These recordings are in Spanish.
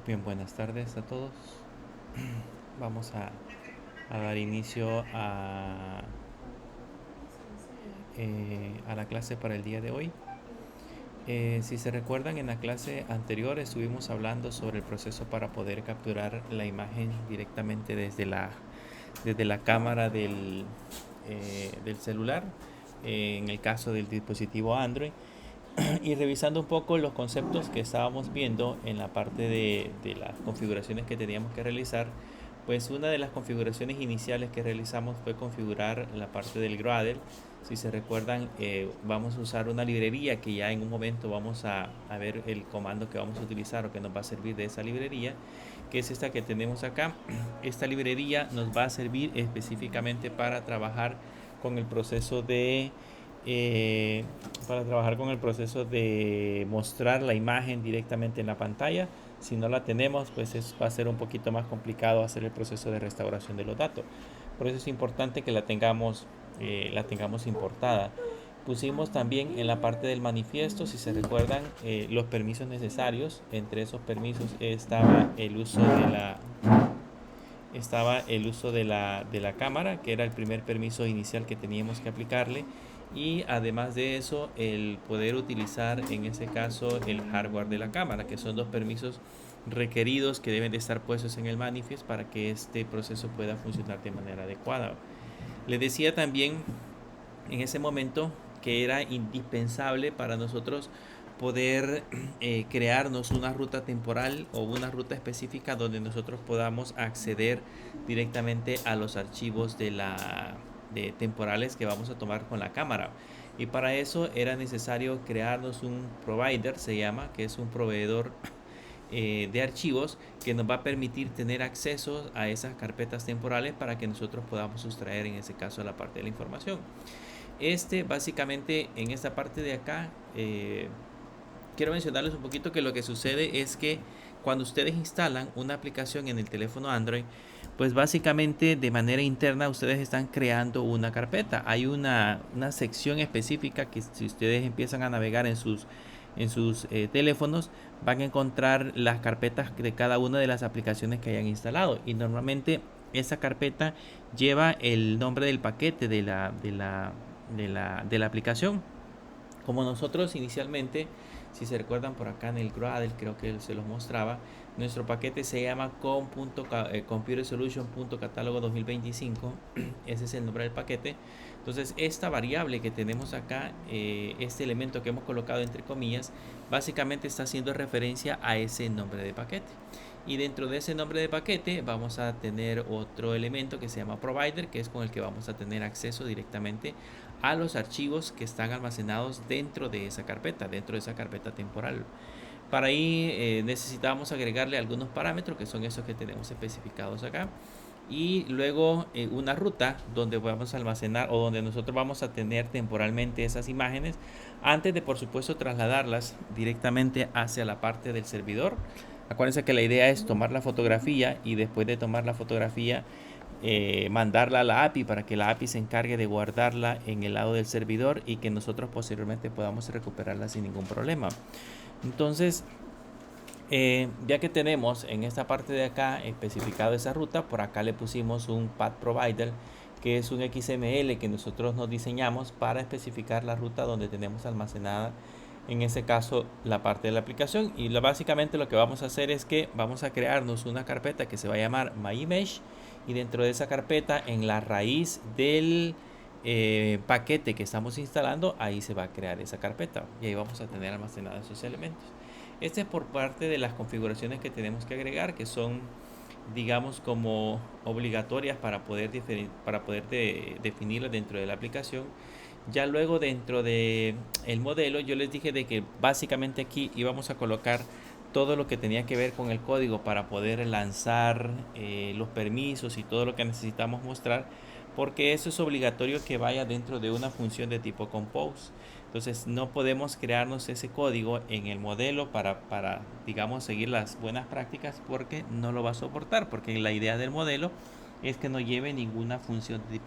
Bien, buenas tardes a todos. Vamos a dar inicio a la clase para el día de hoy. Si se recuerdan, en la clase anterior estuvimos hablando sobre el proceso para poder capturar la imagen directamente desde la cámara del celular, en el caso del dispositivo Android. Y revisando un poco los conceptos que estábamos viendo en la parte de las configuraciones que teníamos que realizar, pues una de las configuraciones iniciales que realizamos fue configurar la parte del Gradle. Si se recuerdan, vamos a usar una librería que ya en un momento vamos a ver el comando que vamos a utilizar o que nos va a servir de esa librería, que es esta que tenemos acá. Esta librería nos va a servir específicamente con el proceso de eh, para trabajar con el proceso de mostrar la imagen directamente en la pantalla. Si no la tenemos, pues va a ser un poquito más complicado hacer el proceso de restauración de los datos. Por eso es importante que la tengamos importada. Pusimos también en la parte del manifiesto, si se recuerdan, los permisos necesarios. Entre esos permisos estaba el uso de la cámara, que era el primer permiso inicial que teníamos que aplicarle, y además de eso el poder utilizar en ese caso el hardware de la cámara, que son dos permisos requeridos que deben de estar puestos en el manifest para que este proceso pueda funcionar de manera adecuada. Le decía también en ese momento que era indispensable para nosotros poder crearnos una ruta temporal o una ruta específica donde nosotros podamos acceder directamente a los archivos de temporales que vamos a tomar con la cámara. Y para eso era necesario crearnos un provider, se llama, que es un proveedor de archivos que nos va a permitir tener acceso a esas carpetas temporales para que nosotros podamos sustraer en ese caso la parte de la información. Básicamente en esta parte de acá, quiero mencionarles un poquito que lo que sucede es que cuando ustedes instalan una aplicación en el teléfono Android, pues básicamente de manera interna ustedes están creando una carpeta. Hay una sección específica que si ustedes empiezan a navegar en sus teléfonos, van a encontrar las carpetas de cada una de las aplicaciones que hayan instalado. Y normalmente esa carpeta lleva el nombre del paquete de la aplicación. Como nosotros inicialmente, si se recuerdan por acá en el Gradle, creo que se los mostraba, nuestro paquete se llama computersolution.catálogo 2025. Ese es el nombre del paquete. Entonces esta variable que tenemos acá, este elemento que hemos colocado entre comillas, básicamente está haciendo referencia a ese nombre de paquete. Y dentro de ese nombre de paquete vamos a tener otro elemento que se llama provider, que es con el que vamos a tener acceso directamente a los archivos que están almacenados dentro de esa carpeta temporal. Para ahí necesitamos agregarle algunos parámetros que son esos que tenemos especificados acá. Y luego una ruta donde vamos a almacenar o donde nosotros vamos a tener temporalmente esas imágenes antes de por supuesto trasladarlas directamente hacia la parte del servidor. Acuérdense que la idea es tomar la fotografía y después de tomar la fotografía mandarla a la API para que la API se encargue de guardarla en el lado del servidor y que nosotros posteriormente podamos recuperarla sin ningún problema. Entonces, ya que tenemos en esta parte de acá especificado esa ruta, por acá le pusimos un path provider, que es un XML que nosotros nos diseñamos para especificar la ruta donde tenemos almacenada en ese caso la parte de la aplicación. Y básicamente lo que vamos a hacer es que vamos a crearnos una carpeta que se va a llamar myimage, y dentro de esa carpeta, en la raíz del paquete que estamos instalando, ahí se va a crear esa carpeta y ahí vamos a tener almacenados esos elementos. Este es por parte de las configuraciones que tenemos que agregar, que son, digamos, como obligatorias para poder definirlas dentro de la aplicación. Ya luego dentro de el modelo yo les dije de que básicamente aquí íbamos a colocar todo lo que tenía que ver con el código para poder lanzar los permisos y todo lo que necesitamos mostrar, porque eso es obligatorio que vaya dentro de una función de tipo compose. Entonces no podemos crearnos ese código en el modelo para digamos seguir las buenas prácticas, porque no lo va a soportar, porque la idea del modelo es que no lleve ninguna función de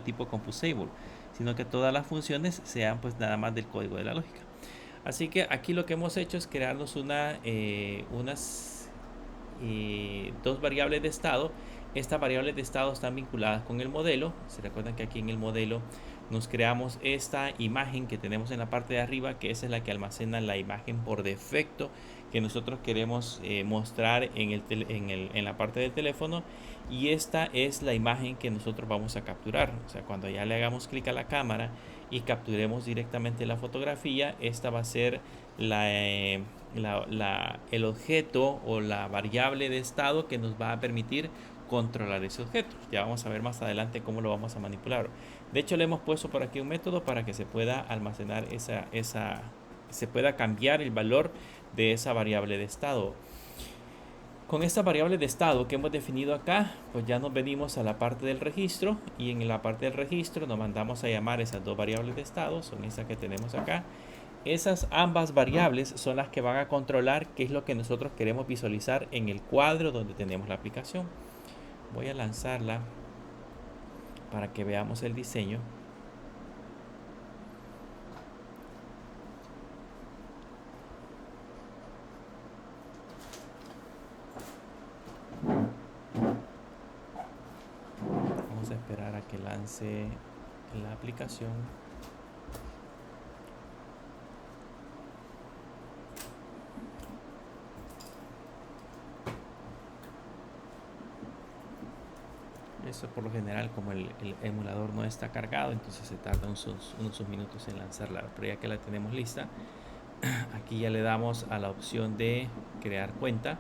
tipo composable, sino que todas las funciones sean pues nada más del código de la lógica. Así que aquí lo que hemos hecho es crearnos unas dos variables de estado. Estas variables de estado están vinculadas con el modelo. Se recuerdan que aquí en el modelo nos creamos esta imagen que tenemos en la parte de arriba, que esa es la que almacena la imagen por defecto que nosotros queremos mostrar en la parte del teléfono, y esta es la imagen que nosotros vamos a capturar. O sea, cuando ya le hagamos clic a la cámara y capturemos directamente la fotografía, esta va a ser el objeto o la variable de estado que nos va a permitir controlar ese objeto. Ya vamos a ver más adelante cómo lo vamos a manipular. De hecho, le hemos puesto por aquí un método para que se pueda almacenar se pueda cambiar el valor de esa variable de estado. Con esta variable de estado que hemos definido acá, pues ya nos venimos a la parte del registro, y en la parte del registro nos mandamos a llamar esas dos variables de estado, son esas que tenemos acá. Esas ambas variables son las que van a controlar qué es lo que nosotros queremos visualizar en el cuadro donde tenemos la aplicación. Voy a lanzarla para que veamos el diseño. Vamos a esperar a que lance la aplicación. Eso por lo general, como el emulador no está cargado, entonces se tarda unos minutos en lanzarla. Pero ya que la tenemos lista, aquí ya le damos a la opción de crear cuenta,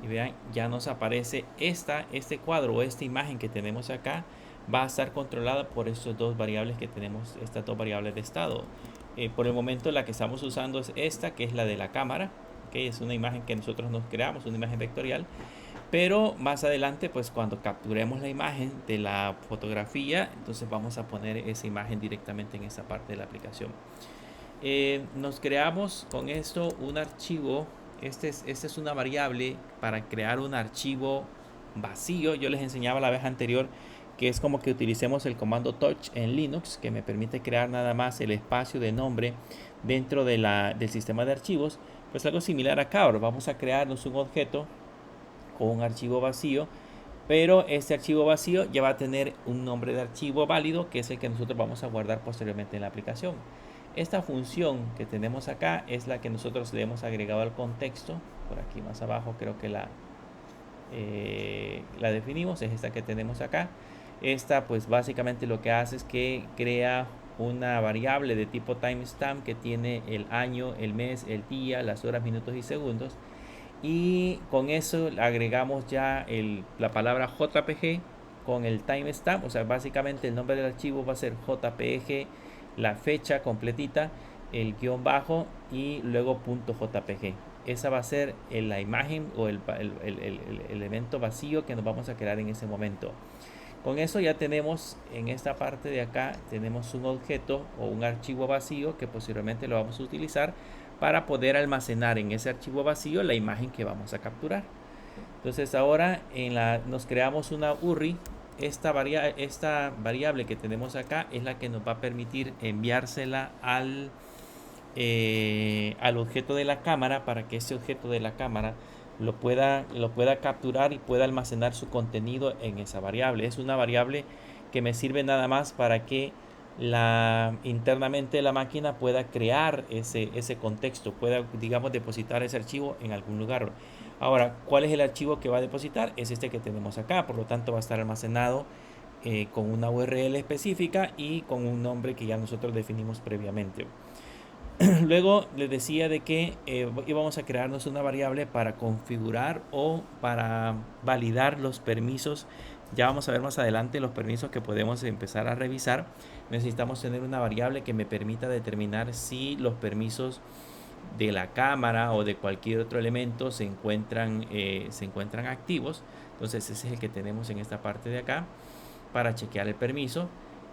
y vean, ya nos aparece este cuadro o esta imagen que tenemos acá. Va a estar controlada por estas dos variables que tenemos, estas dos variables de estado. Por el momento la que estamos usando es esta, que es la de la cámara, que es una imagen que nosotros nos creamos, una imagen vectorial. Pero más adelante, pues cuando capturemos la imagen de la fotografía, entonces vamos a poner esa imagen directamente en esa parte de la aplicación. Nos creamos con esto un archivo. Esta es una variable para crear un archivo vacío. Yo les enseñaba la vez anterior que es como que utilicemos el comando touch en Linux, que me permite crear nada más el espacio de nombre dentro del sistema de archivos. Pues algo similar acá. Ahora vamos a crearnos un objeto con un archivo vacío, pero este archivo vacío ya va a tener un nombre de archivo válido, que es el que nosotros vamos a guardar posteriormente en la aplicación. Esta función que tenemos acá es la que nosotros le hemos agregado al contexto. Por aquí más abajo creo que la definimos, es esta que tenemos acá. Esta pues básicamente lo que hace es que crea una variable de tipo timestamp que tiene el año, el mes, el día, las horas, minutos y segundos. Y con eso agregamos ya la palabra JPG con el timestamp. O sea, básicamente el nombre del archivo va a ser JPG, la fecha completita, el guión bajo y luego .jpg. Esa va a ser la imagen o el elemento vacío que nos vamos a crear en ese momento. Con eso ya tenemos en esta parte de acá, tenemos un objeto o un archivo vacío que posteriormente lo vamos a utilizar para poder almacenar en ese archivo vacío la imagen que vamos a capturar. Entonces ahora nos creamos una URI. Esta variable que tenemos acá es la que nos va a permitir enviársela al objeto de la cámara, para que ese objeto de la cámara lo pueda capturar y pueda almacenar su contenido en esa variable. Es una variable que me sirve nada más para que internamente la máquina pueda crear ese contexto, pueda, digamos, depositar ese archivo en algún lugar. Ahora, ¿cuál es el archivo que va a depositar? Es este que tenemos acá, por lo tanto va a estar almacenado con una URL específica y con un nombre que ya nosotros definimos previamente. Luego les decía de que íbamos a crearnos una variable para configurar o para validar los permisos. Ya vamos a ver más adelante los permisos que podemos empezar a revisar. Necesitamos tener una variable que me permita determinar si los permisos de la cámara o de cualquier otro elemento se encuentran activos. Entonces ese es el que tenemos en esta parte de acá para chequear el permiso.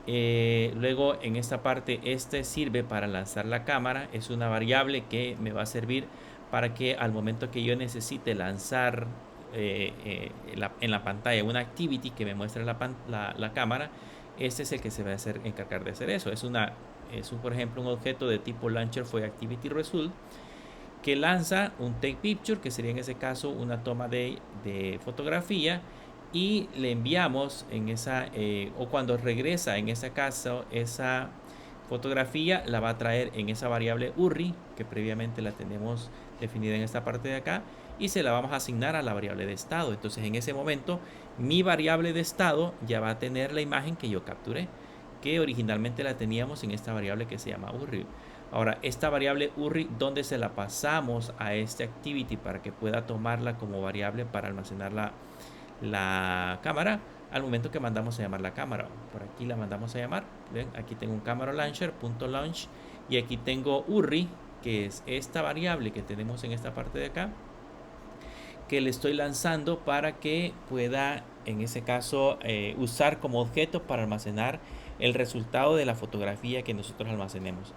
Luego en esta parte sirve para lanzar la cámara. Es una variable que me va a servir para que al momento que yo necesite lanzar en la pantalla una activity que me muestre la cámara, este es el que se va a encargar de hacer eso. Es una por ejemplo, un objeto de tipo launcher fue activity result, que lanza un take picture, que sería en ese caso una toma de fotografía, y le enviamos en esa, o cuando regresa en ese caso, esa fotografía la va a traer en esa variable URI, que previamente la tenemos definida en esta parte de acá, y se la vamos a asignar a la variable de estado. Entonces en ese momento mi variable de estado ya va a tener la imagen que yo capturé, que originalmente la teníamos en esta variable que se llama URI. Ahora, esta variable URI, ¿dónde se la pasamos a este activity para que pueda tomarla como variable para almacenar la cámara? Al momento que mandamos a llamar la cámara. Por aquí la mandamos a llamar. ¿Ven? Aquí tengo un camera launcher, .launch, y aquí tengo URI, que es esta variable que tenemos en esta parte de acá, que le estoy lanzando para que pueda, en ese caso, usar como objeto para almacenar el resultado de la fotografía que nosotros almacenemos.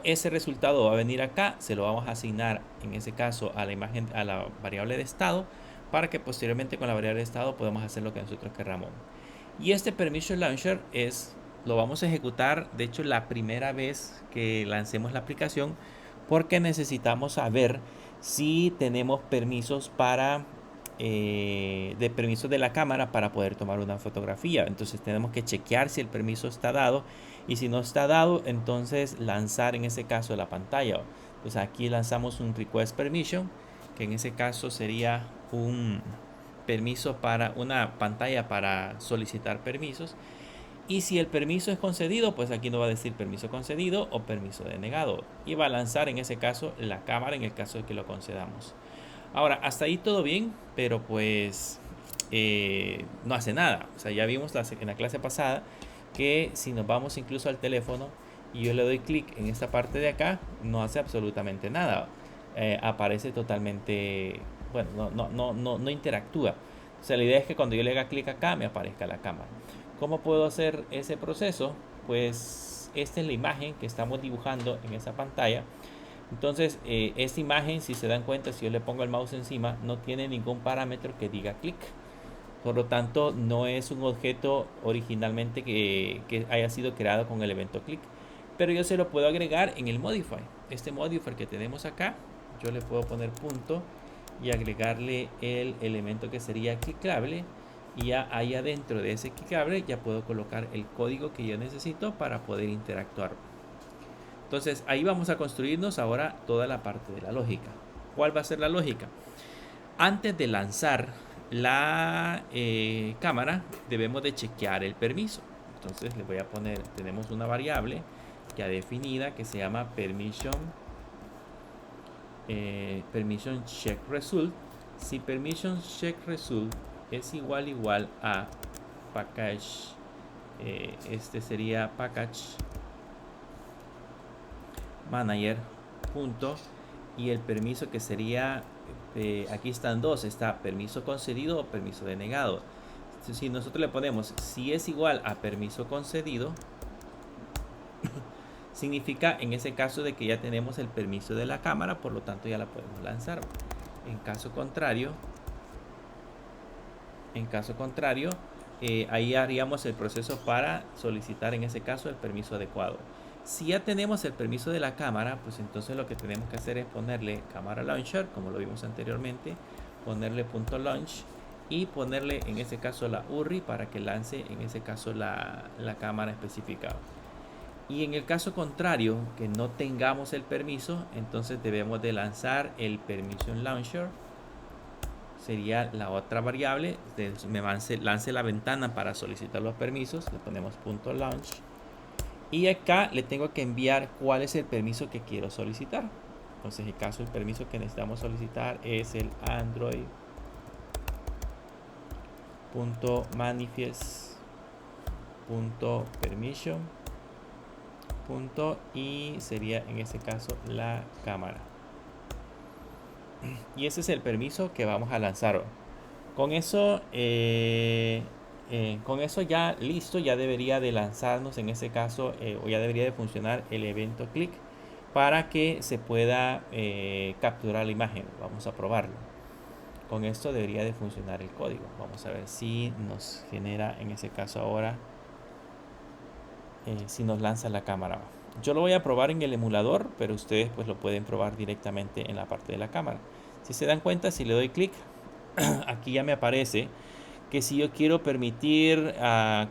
Ese resultado va a venir acá, se lo vamos a asignar en ese caso a la imagen, a la variable de estado, para que posteriormente con la variable de estado podamos hacer lo que nosotros queramos. Y este permission launcher lo vamos a ejecutar, de hecho, la primera vez que lancemos la aplicación, porque necesitamos saber si tenemos permisos de permisos de la cámara para poder tomar una fotografía. Entonces tenemos que chequear si el permiso está dado, y si no está dado, entonces lanzar en ese caso la pantalla. Entonces aquí lanzamos un request permission, que en ese caso sería un permiso para una pantalla para solicitar permisos. Y si el permiso es concedido, pues aquí no va a decir permiso concedido o permiso denegado, y va a lanzar en ese caso la cámara en el caso de que lo concedamos. Ahora, hasta ahí todo bien, pero pues no hace nada. O sea, ya vimos en la clase pasada que si nos vamos incluso al teléfono y yo le doy clic en esta parte de acá, no hace absolutamente nada. Aparece totalmente, bueno, no interactúa. O sea, la idea es que cuando yo le haga clic acá me aparezca la cámara. ¿Cómo puedo hacer ese proceso? Pues esta es la imagen que estamos dibujando en esa pantalla. Entonces, esta imagen, si se dan cuenta, si yo le pongo el mouse encima, no tiene ningún parámetro que diga clic. Por lo tanto, no es un objeto originalmente que haya sido creado con el evento click. Pero yo se lo puedo agregar en el modify. Este modifier que tenemos acá, yo le puedo poner punto y agregarle el elemento que sería clickable. Y ya ahí adentro de ese clickable ya puedo colocar el código que yo necesito para poder interactuar. Entonces ahí vamos a construirnos ahora toda la parte de la lógica. ¿Cuál va a ser la lógica? Antes de lanzar la cámara, debemos de chequear el permiso. Entonces le voy a poner, tenemos una variable ya definida que se llama permission check result. Si permission check result es igual a package, este sería package manager punto, y el permiso que sería aquí están dos, está permiso concedido o permiso denegado. Si nosotros le ponemos si es igual a permiso concedido, significa en ese caso de que ya tenemos el permiso de la cámara, por lo tanto ya la podemos lanzar. En caso contrario, ahí haríamos el proceso para solicitar en ese caso el permiso adecuado. Si ya tenemos el permiso de la cámara, pues entonces lo que tenemos que hacer es ponerle cámara launcher, como lo vimos anteriormente, ponerle punto launch y ponerle en ese caso la URI para que lance en ese caso la cámara específica. Y en el caso contrario, que no tengamos el permiso, entonces debemos de lanzar el permission launcher. Sería la otra variable, me lance la ventana para solicitar los permisos, le ponemos punto launch. Y acá le tengo que enviar cuál es el permiso que quiero solicitar. Entonces, en el caso, el permiso que necesitamos solicitar es el android.manifest.permission. Y sería en ese caso la cámara. Y ese es el permiso que vamos a lanzar. Con eso ya listo, ya debería de lanzarnos en ese caso, o ya debería de funcionar el evento click para que se pueda capturar la imagen. Vamos a probarlo. Con esto debería de funcionar el código. Vamos a ver si nos genera en ese caso ahora, si nos lanza la cámara. Yo lo voy a probar en el emulador, pero ustedes pues lo pueden probar directamente en la parte de la cámara. Si se dan cuenta, si le doy clic, aquí ya me aparece que si yo quiero permitir a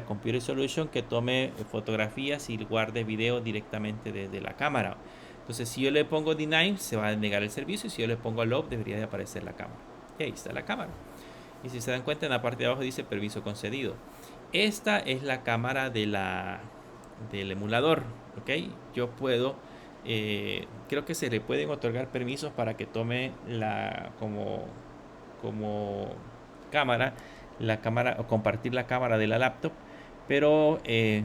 Computer Solution que tome fotografías y guarde video directamente desde la cámara. Entonces, si yo le pongo deny, se va a negar el servicio, y si yo le pongo allow, debería de aparecer la cámara. Y ahí está la cámara. Y si se dan cuenta, en la parte de abajo dice permiso concedido. Esta es la cámara del emulador, ¿ok? Yo puedo, creo que se le pueden otorgar permisos para que tome como la cámara o compartir la cámara de la laptop. Pero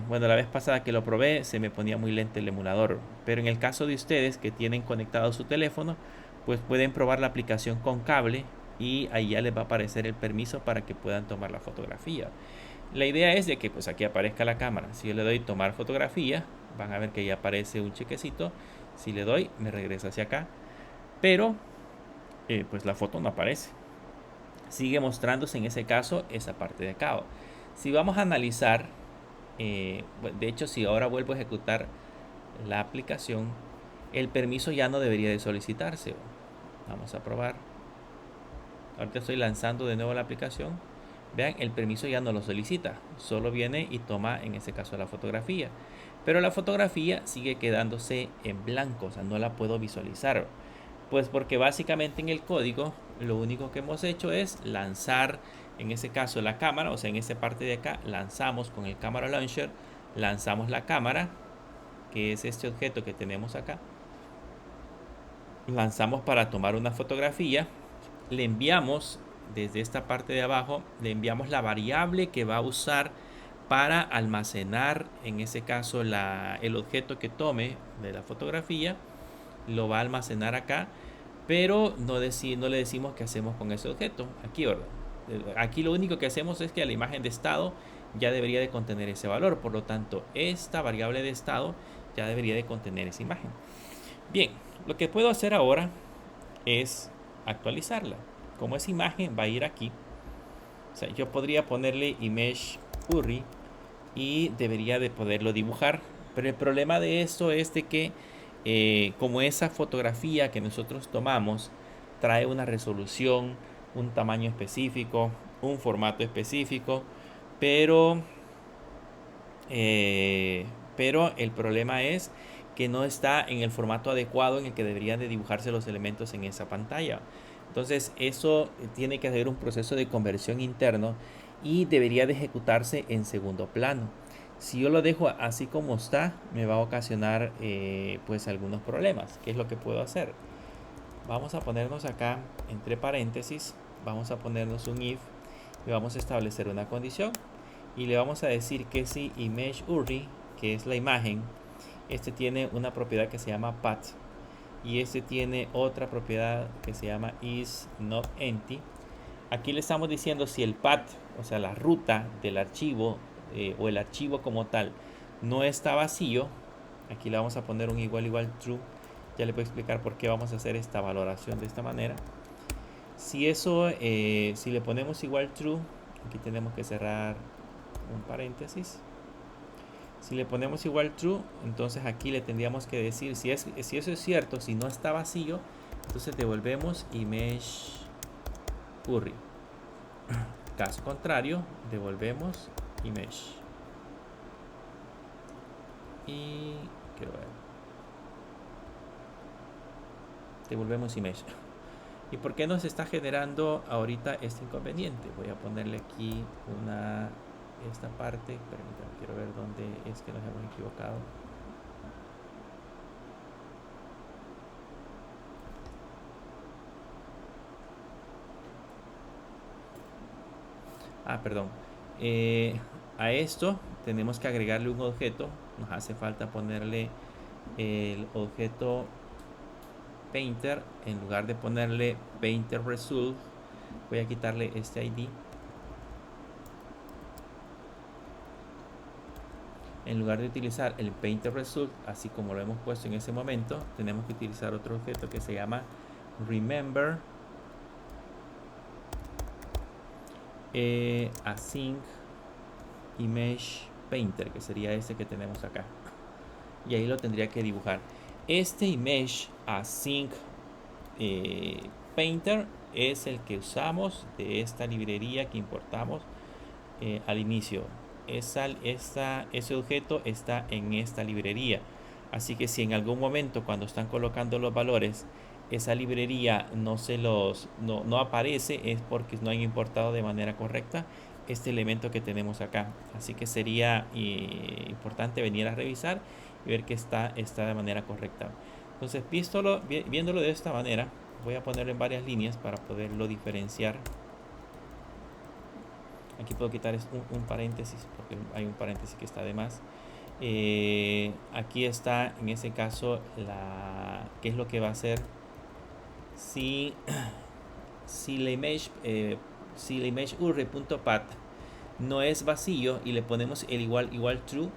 bueno, la vez pasada que lo probé se me ponía muy lento el emulador. Pero en el caso de ustedes que tienen conectado su teléfono, pues pueden probar la aplicación con cable y ahí ya les va a aparecer el permiso para que puedan tomar la fotografía. La idea es de que pues aquí aparezca la cámara. Si yo le doy tomar fotografía, van a ver que ahí aparece un chequecito. Si le doy, me regresa hacia acá. Pero pues la foto no aparece. Sigue mostrándose en ese caso esa parte de acá. Si vamos a analizar, de hecho si ahora vuelvo a ejecutar la aplicación, el permiso ya no debería de solicitarse. Vamos a probar. Ahorita estoy lanzando de nuevo la aplicación. Vean, el permiso ya no lo solicita, solo viene y toma en ese caso la fotografía. Pero la fotografía sigue quedándose en blanco, o sea, no la puedo visualizar. Pues porque básicamente en el código lo único que hemos hecho es lanzar, en ese caso la cámara, o sea, en esa parte de acá, lanzamos con el Camera Launcher, lanzamos la cámara, que es este objeto que tenemos acá. Lanzamos para tomar una fotografía, le enviamos desde esta parte de abajo, le enviamos la variable que va a usar para almacenar, en ese caso, el objeto que tome de la fotografía, lo va a almacenar acá, pero no le decimos qué hacemos con ese objeto. Aquí, ¿verdad? Aquí lo único que hacemos es que la imagen de estado ya debería de contener ese valor, por lo tanto, esta variable de estado ya debería de contener esa imagen. Bien, lo que puedo hacer ahora es actualizarla. Como esa imagen va a ir aquí, o sea, yo podría ponerle image URI y debería de poderlo dibujar, pero el problema de esto es de que como esa fotografía que nosotros tomamos trae una resolución, un tamaño específico, un formato específico, pero el problema es que no está en el formato adecuado en el que deberían de dibujarse los elementos en esa pantalla. Entonces eso tiene que hacer un proceso de conversión interno y debería de ejecutarse en segundo plano. Si yo lo dejo así como está, me va a ocasionar pues algunos problemas. ¿Qué es lo que puedo hacer? Vamos a ponernos acá entre paréntesis, vamos a ponernos un if y vamos a establecer una condición y le vamos a decir que si image URI, que es la imagen, este tiene una propiedad que se llama path y este tiene otra propiedad que se llama is not empty. Aquí le estamos diciendo si el path, o sea la ruta del archivo o el archivo como tal no está vacío. Aquí le vamos a poner un igual true. Ya le voy a explicar por qué vamos a hacer esta valoración de esta manera. Si eso, si le ponemos igual true, aquí tenemos que cerrar un paréntesis. Si le ponemos igual true, entonces aquí le tendríamos que decir si eso es cierto, si no está vacío, entonces devolvemos image URI. Caso contrario, devolvemos image. Y quiero ver. Devolvemos image. ¿Y por qué nos está generando ahorita este inconveniente? Voy a ponerle aquí esta parte. Permítanme, quiero ver dónde es que nos hemos equivocado. Perdón. A esto tenemos que agregarle un objeto. Nos hace falta ponerle el objeto Painter. En lugar de ponerle Painter Result, voy a quitarle este ID. En lugar de utilizar el Painter Result, así como lo hemos puesto en ese momento, tenemos que utilizar otro objeto que se llama Remember Async Image Painter, que sería este que tenemos acá. y ahí lo tendría que dibujar. Este Image Async Painter es el que usamos de esta librería que importamos al inicio. Ese objeto está en esta librería. Así que si en algún momento cuando están colocando los valores esa librería no aparece, es porque no han importado de manera correcta este elemento que tenemos acá. Así que sería importante venir a revisar y ver que está de manera correcta. Entonces, viéndolo de esta manera, voy a ponerlo en varias líneas para poderlo diferenciar. Aquí puedo quitar un paréntesis porque hay un paréntesis que está de más. Aquí está en ese caso qué es lo que va a hacer si la image url.path no es vacío y le ponemos el igual true,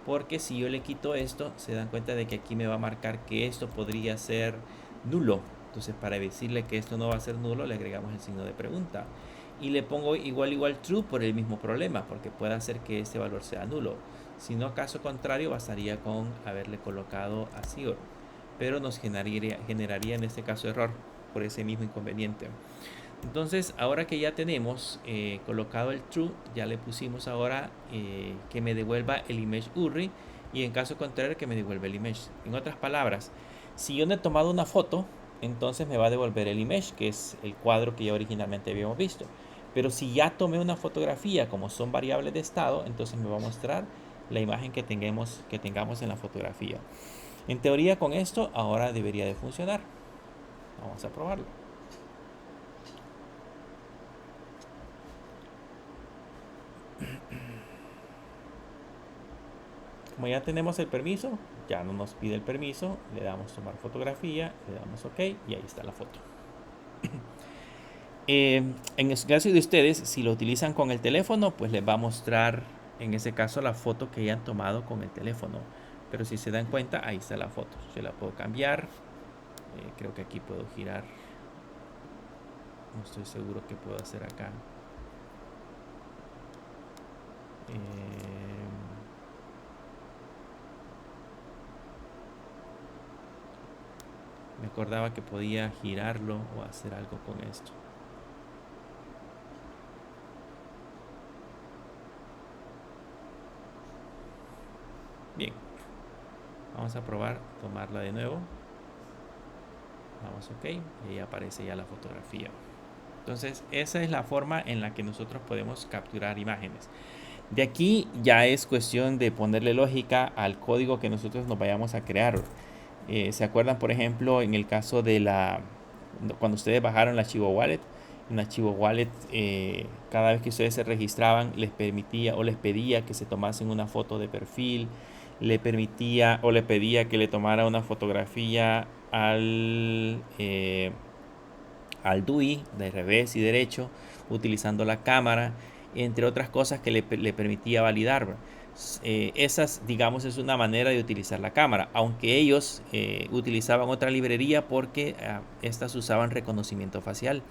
porque si yo le quito esto se dan cuenta de que aquí me va a marcar que esto podría ser nulo. Entonces, para decirle que esto no va a ser nulo, le agregamos el signo de pregunta y le pongo igual true por el mismo problema, porque puede hacer que este valor sea nulo. Si no, caso contrario, bastaría con haberle colocado así, pero nos generaría en este caso error por ese mismo inconveniente. Entonces, ahora que ya tenemos colocado el true, ya le pusimos ahora que me devuelva el image URI, y en caso contrario que me devuelva el image. En otras palabras, si yo no he tomado una foto, entonces me va a devolver el image, que es el cuadro que ya originalmente habíamos visto. Pero si ya tomé una fotografía, como son variables de estado, entonces me va a mostrar la imagen que tengamos en la fotografía. En teoría, con esto ahora debería de funcionar. Vamos a probarlo. Como ya tenemos el permiso, ya no nos pide el permiso, le damos tomar fotografía, le damos OK y ahí está la foto. En el caso de ustedes, si lo utilizan con el teléfono, pues les va a mostrar en ese caso la foto que hayan tomado con el teléfono. Pero si se dan cuenta, ahí está la foto. Yo la puedo cambiar. Creo que aquí puedo girar. No estoy seguro qué puedo hacer acá. Me acordaba que podía girarlo o hacer algo con esto. Bien, vamos a probar tomarla de nuevo. Vamos OK y ahí aparece ya la fotografía. Entonces esa es la forma en la que nosotros podemos capturar imágenes. De aquí ya es cuestión de ponerle lógica al código que nosotros nos vayamos a crear. ¿Se acuerdan, por ejemplo, en el caso de cuando ustedes bajaron el archivo wallet? En el archivo wallet, cada vez que ustedes se registraban, les permitía o les pedía que se tomasen una foto de perfil, le permitía o le pedía que le tomara una fotografía al DUI de revés y derecho utilizando la cámara, entre otras cosas que le permitía validar. Esas, digamos, es una manera de utilizar la cámara, aunque ellos utilizaban otra librería porque estas usaban reconocimiento facial.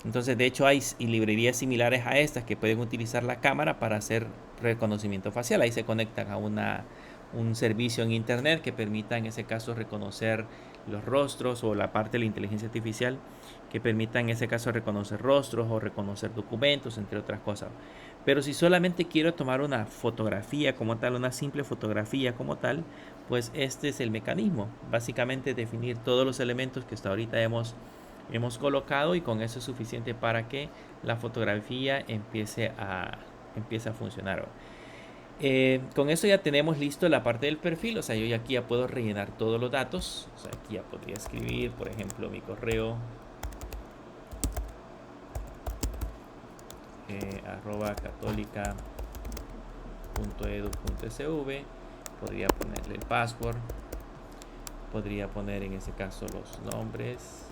Entonces, de hecho, hay librerías similares a estas que pueden utilizar la cámara para hacer reconocimiento facial. Ahí se conectan a un servicio en internet que permita en ese caso reconocer los rostros, o la parte de la inteligencia artificial que permita en ese caso reconocer rostros o reconocer documentos, entre otras cosas. Pero si solamente quiero tomar una fotografía como tal, una simple fotografía como tal, pues este es el mecanismo. Básicamente definir todos los elementos que hasta ahorita hemos colocado, y con eso es suficiente para que la fotografía empiece a funcionar. Con eso ya tenemos listo la parte del perfil. O sea, yo aquí ya puedo rellenar todos los datos. O sea, aquí ya podría escribir, por ejemplo, mi correo @católica.edu.sv. Podría ponerle el password, podría poner en ese caso los nombres,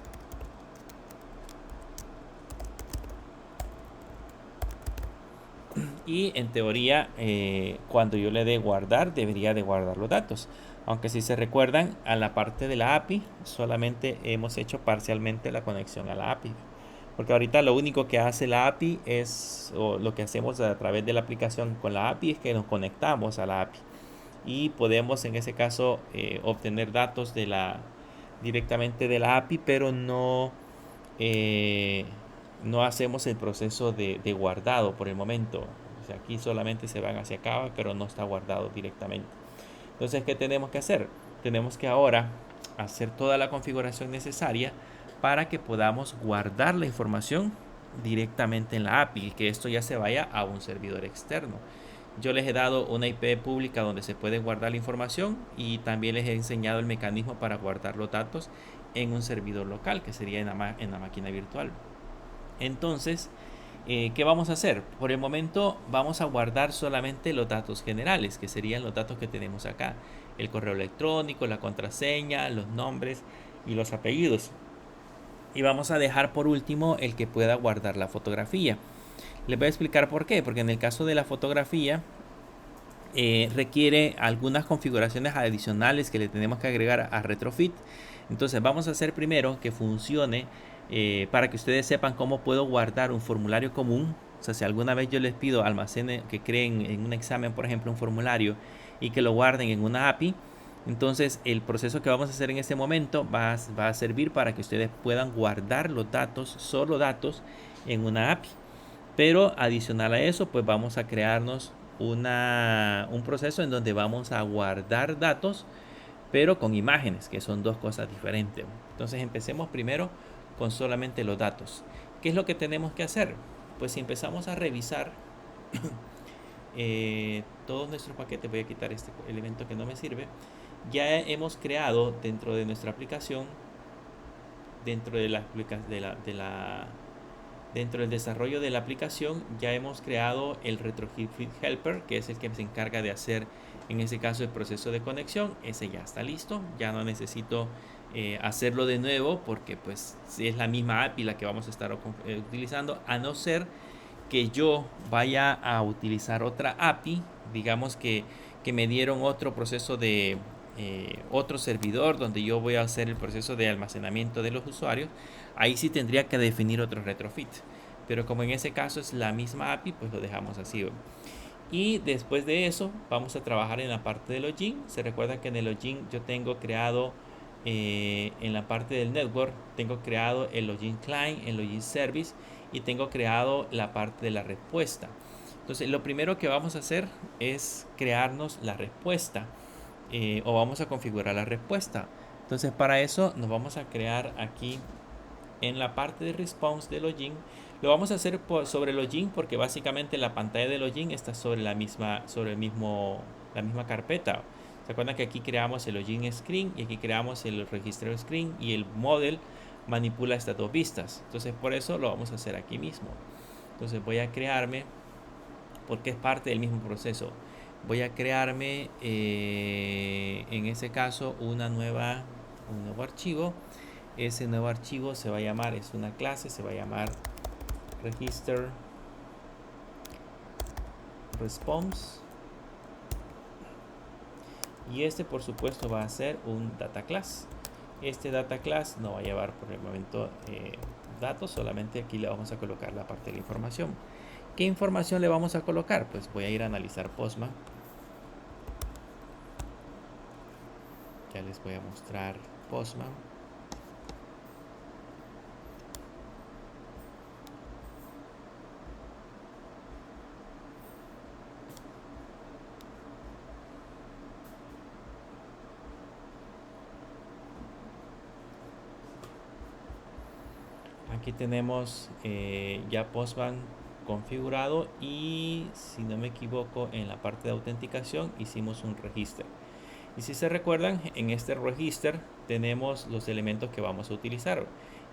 y en teoría cuando yo le dé guardar, debería de guardar los datos. Aunque si se recuerdan, a la parte de la API solamente hemos hecho parcialmente la conexión a la API, porque ahorita lo único que hace la API o lo que hacemos a través de la aplicación con la API, es que nos conectamos a la API. y podemos en ese caso obtener datos directamente de la API, pero no hacemos el proceso de guardado por el momento. O sea, aquí solamente se van hacia acá, pero no está guardado directamente. Entonces, ¿qué tenemos que hacer? Tenemos que ahora hacer toda la configuración necesaria para que podamos guardar la información directamente en la API y que esto ya se vaya a un servidor externo. Yo les he dado una IP pública donde se puede guardar la información y también les he enseñado el mecanismo para guardar los datos en un servidor local, que sería en la máquina virtual. Entonces, ¿qué vamos a hacer? Por el momento vamos a guardar solamente los datos generales, que serían los datos que tenemos acá. El correo electrónico, la contraseña, los nombres y los apellidos. Y vamos a dejar por último el que pueda guardar la fotografía. Les voy a explicar por qué. Porque en el caso de la fotografía requiere algunas configuraciones adicionales que le tenemos que agregar a Retrofit. Entonces vamos a hacer primero que funcione para que ustedes sepan cómo puedo guardar un formulario común. O sea, si alguna vez yo les pido almacenen, que creen en un examen, por ejemplo, un formulario y que lo guarden en una API, entonces el proceso que vamos a hacer en este momento va a servir para que ustedes puedan guardar los datos, solo datos, en una API. Pero adicional a eso, pues vamos a crearnos un proceso en donde vamos a guardar datos, pero con imágenes, que son dos cosas diferentes. Entonces empecemos primero con solamente los datos. ¿Qué es lo que tenemos que hacer? Pues si empezamos a revisar todos nuestros paquetes, voy a quitar este elemento que no me sirve, ya hemos creado dentro de nuestra aplicación, dentro del desarrollo de la aplicación, ya hemos creado el Retrofit Helper, que es el que se encarga de hacer en ese caso el proceso de conexión. Ese ya está listo, ya no necesito hacerlo de nuevo porque pues es la misma API la que vamos a estar utilizando, a no ser que yo vaya a utilizar otra API, digamos que me dieron otro proceso de otro servidor donde yo voy a hacer el proceso de almacenamiento de los usuarios. Ahí sí tendría que definir otro retrofit, pero como en ese caso es la misma API, pues lo dejamos así. Y después de eso vamos a trabajar en la parte de login. Se recuerda que en el login yo tengo creado en la parte del network, tengo creado el login client, el login service, y tengo creado la parte de la respuesta. Entonces lo primero que vamos a hacer es crearnos la respuesta, o vamos a configurar la respuesta. Entonces para eso nos vamos a crear aquí en la parte de response de login. Lo vamos a hacer sobre login porque básicamente la pantalla de login está sobre la misma carpeta. ¿Se acuerdan que aquí creamos el login screen y aquí creamos el registro screen, y el model manipula estas dos vistas? Entonces por eso lo vamos a hacer aquí mismo. Entonces voy a crearme, porque es parte del mismo proceso, voy a crearme en ese caso un nuevo archivo. Ese nuevo archivo se va a llamar, es una clase, se va a llamar register response, y este por supuesto va a ser un data class. Este data class no va a llevar por el momento datos, solamente aquí le vamos a colocar la parte de la información. ¿Qué información le vamos a colocar? Pues voy a ir a analizar Postman. Ya les voy a mostrar Postman. Aquí tenemos ya Postman configurado, y si no me equivoco en la parte de autenticación hicimos un register. Y si se recuerdan, en este register tenemos los elementos que vamos a utilizar.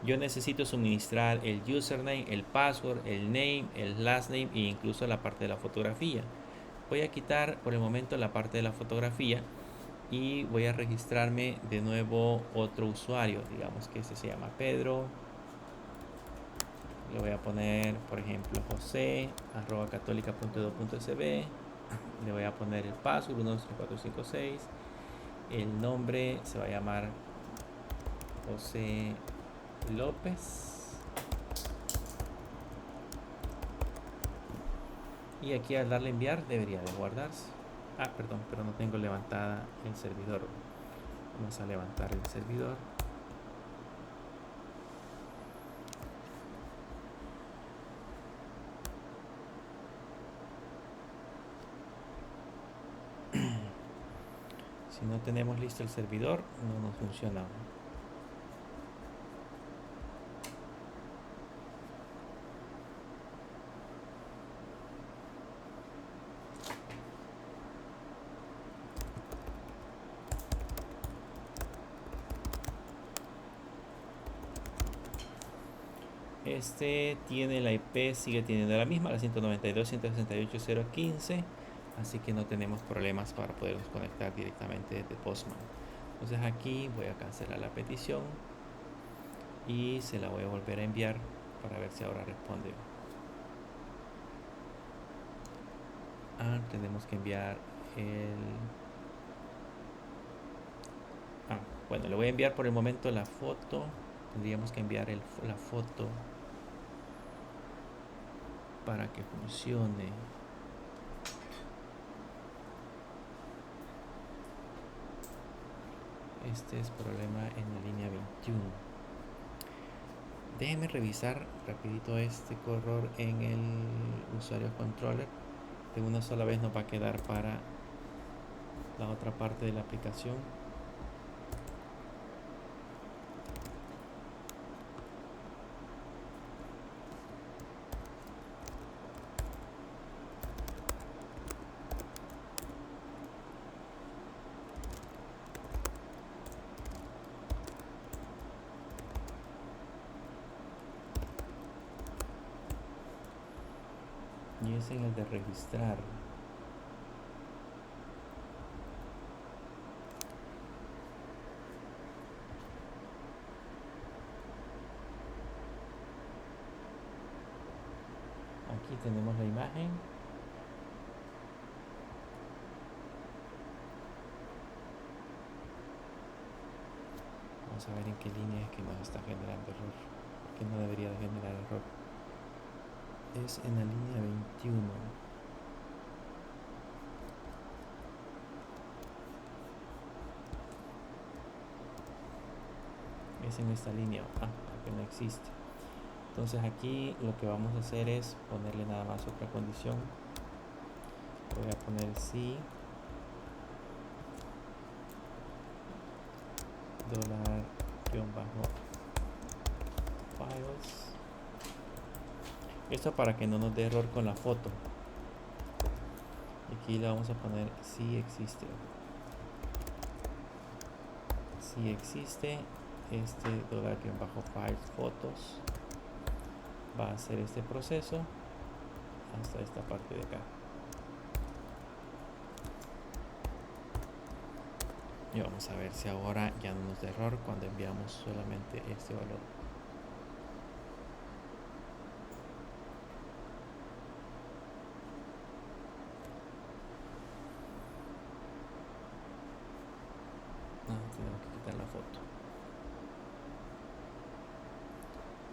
Yo necesito suministrar el username, el password, el name, el last name e incluso la parte de la fotografía. Voy a quitar por el momento la parte de la fotografía y voy a registrarme de nuevo otro usuario. Digamos que este se llama Pedro. Le voy a poner, por ejemplo, jose@católica.edu.sb. Le voy a poner el password 1234556. El nombre se va a llamar José López. Y aquí al darle enviar debería de guardarse. Perdón, pero no tengo levantada el servidor. Vamos a levantar el servidor. Si no tenemos listo el servidor, no nos funciona. Este tiene la IP, sigue teniendo la misma, la 192.168.0.15, así que no tenemos problemas para podernos conectar directamente desde Postman. Entonces aquí voy a cancelar la petición y se la voy a volver a enviar para ver si ahora responde. Tenemos que enviar bueno, le voy a enviar por el momento la foto. Tendríamos que enviar la foto para que funcione. Este es problema en la línea 21. Déjenme revisar rapidito este error en el usuario controller. De una sola vez nos va a quedar para la otra parte de la aplicación. Y es en el de registrar. Aquí tenemos la imagen. Vamos a ver en qué línea es que nos está generando error. Porque no debería de generar error. Es en la línea 21. Es en esta línea. Porque no existe. Entonces aquí lo que vamos a hacer es ponerle nada más otra condición. Voy a poner sí $-files. Esto para que no nos dé error con la foto. Aquí le vamos a poner si existe. Si existe este $-files fotos, va a hacer este proceso hasta esta parte de acá. Y vamos a ver si ahora ya no nos da error cuando enviamos solamente este valor. Tenemos que quitar la foto.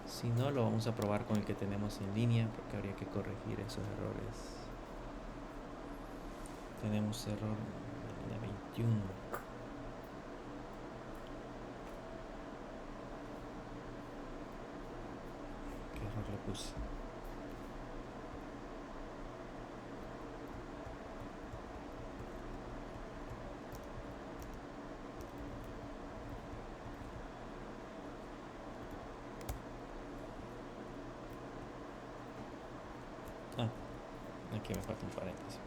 Si no, lo vamos a probar con el que tenemos en línea, porque habría que corregir esos errores. Tenemos error en la 21. ¿Qué error le puse? Aquí me falta un paréntesis.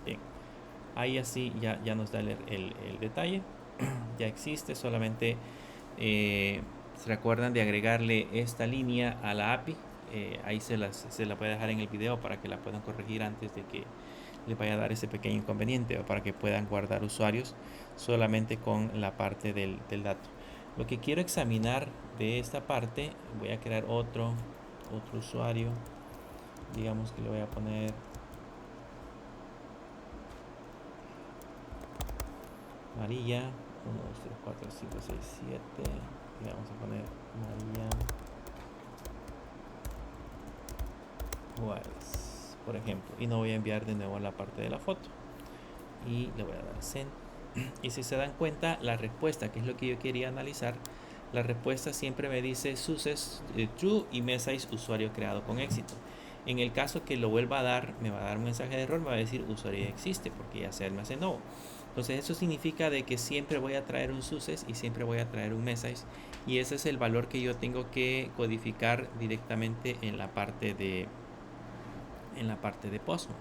Bien, ahí así ya nos da el detalle. Ya existe, solamente se recuerdan de agregarle esta línea a la API. Ahí se la voy a dejar en el video para que la puedan corregir antes de que les vaya a dar ese pequeño inconveniente, o para que puedan guardar usuarios solamente con la parte del dato. Lo que quiero examinar de esta parte, voy a crear otro usuario. Digamos que le voy a poner María 1, 2, 3, 4, 5, 6, 7. Le vamos a poner María Juárez, por ejemplo, y no voy a enviar de nuevo la parte de la foto y le voy a dar send. Y si se dan cuenta, la respuesta, que es lo que yo quería analizar, la respuesta siempre me dice success true y message usuario creado con éxito. En el caso que lo vuelva a dar, me va a dar un mensaje de error, me va a decir usuario ya existe porque ya se almacenó. Entonces eso significa de que siempre voy a traer un success y siempre voy a traer un message, y ese es el valor que yo tengo que codificar directamente en la parte de Postman,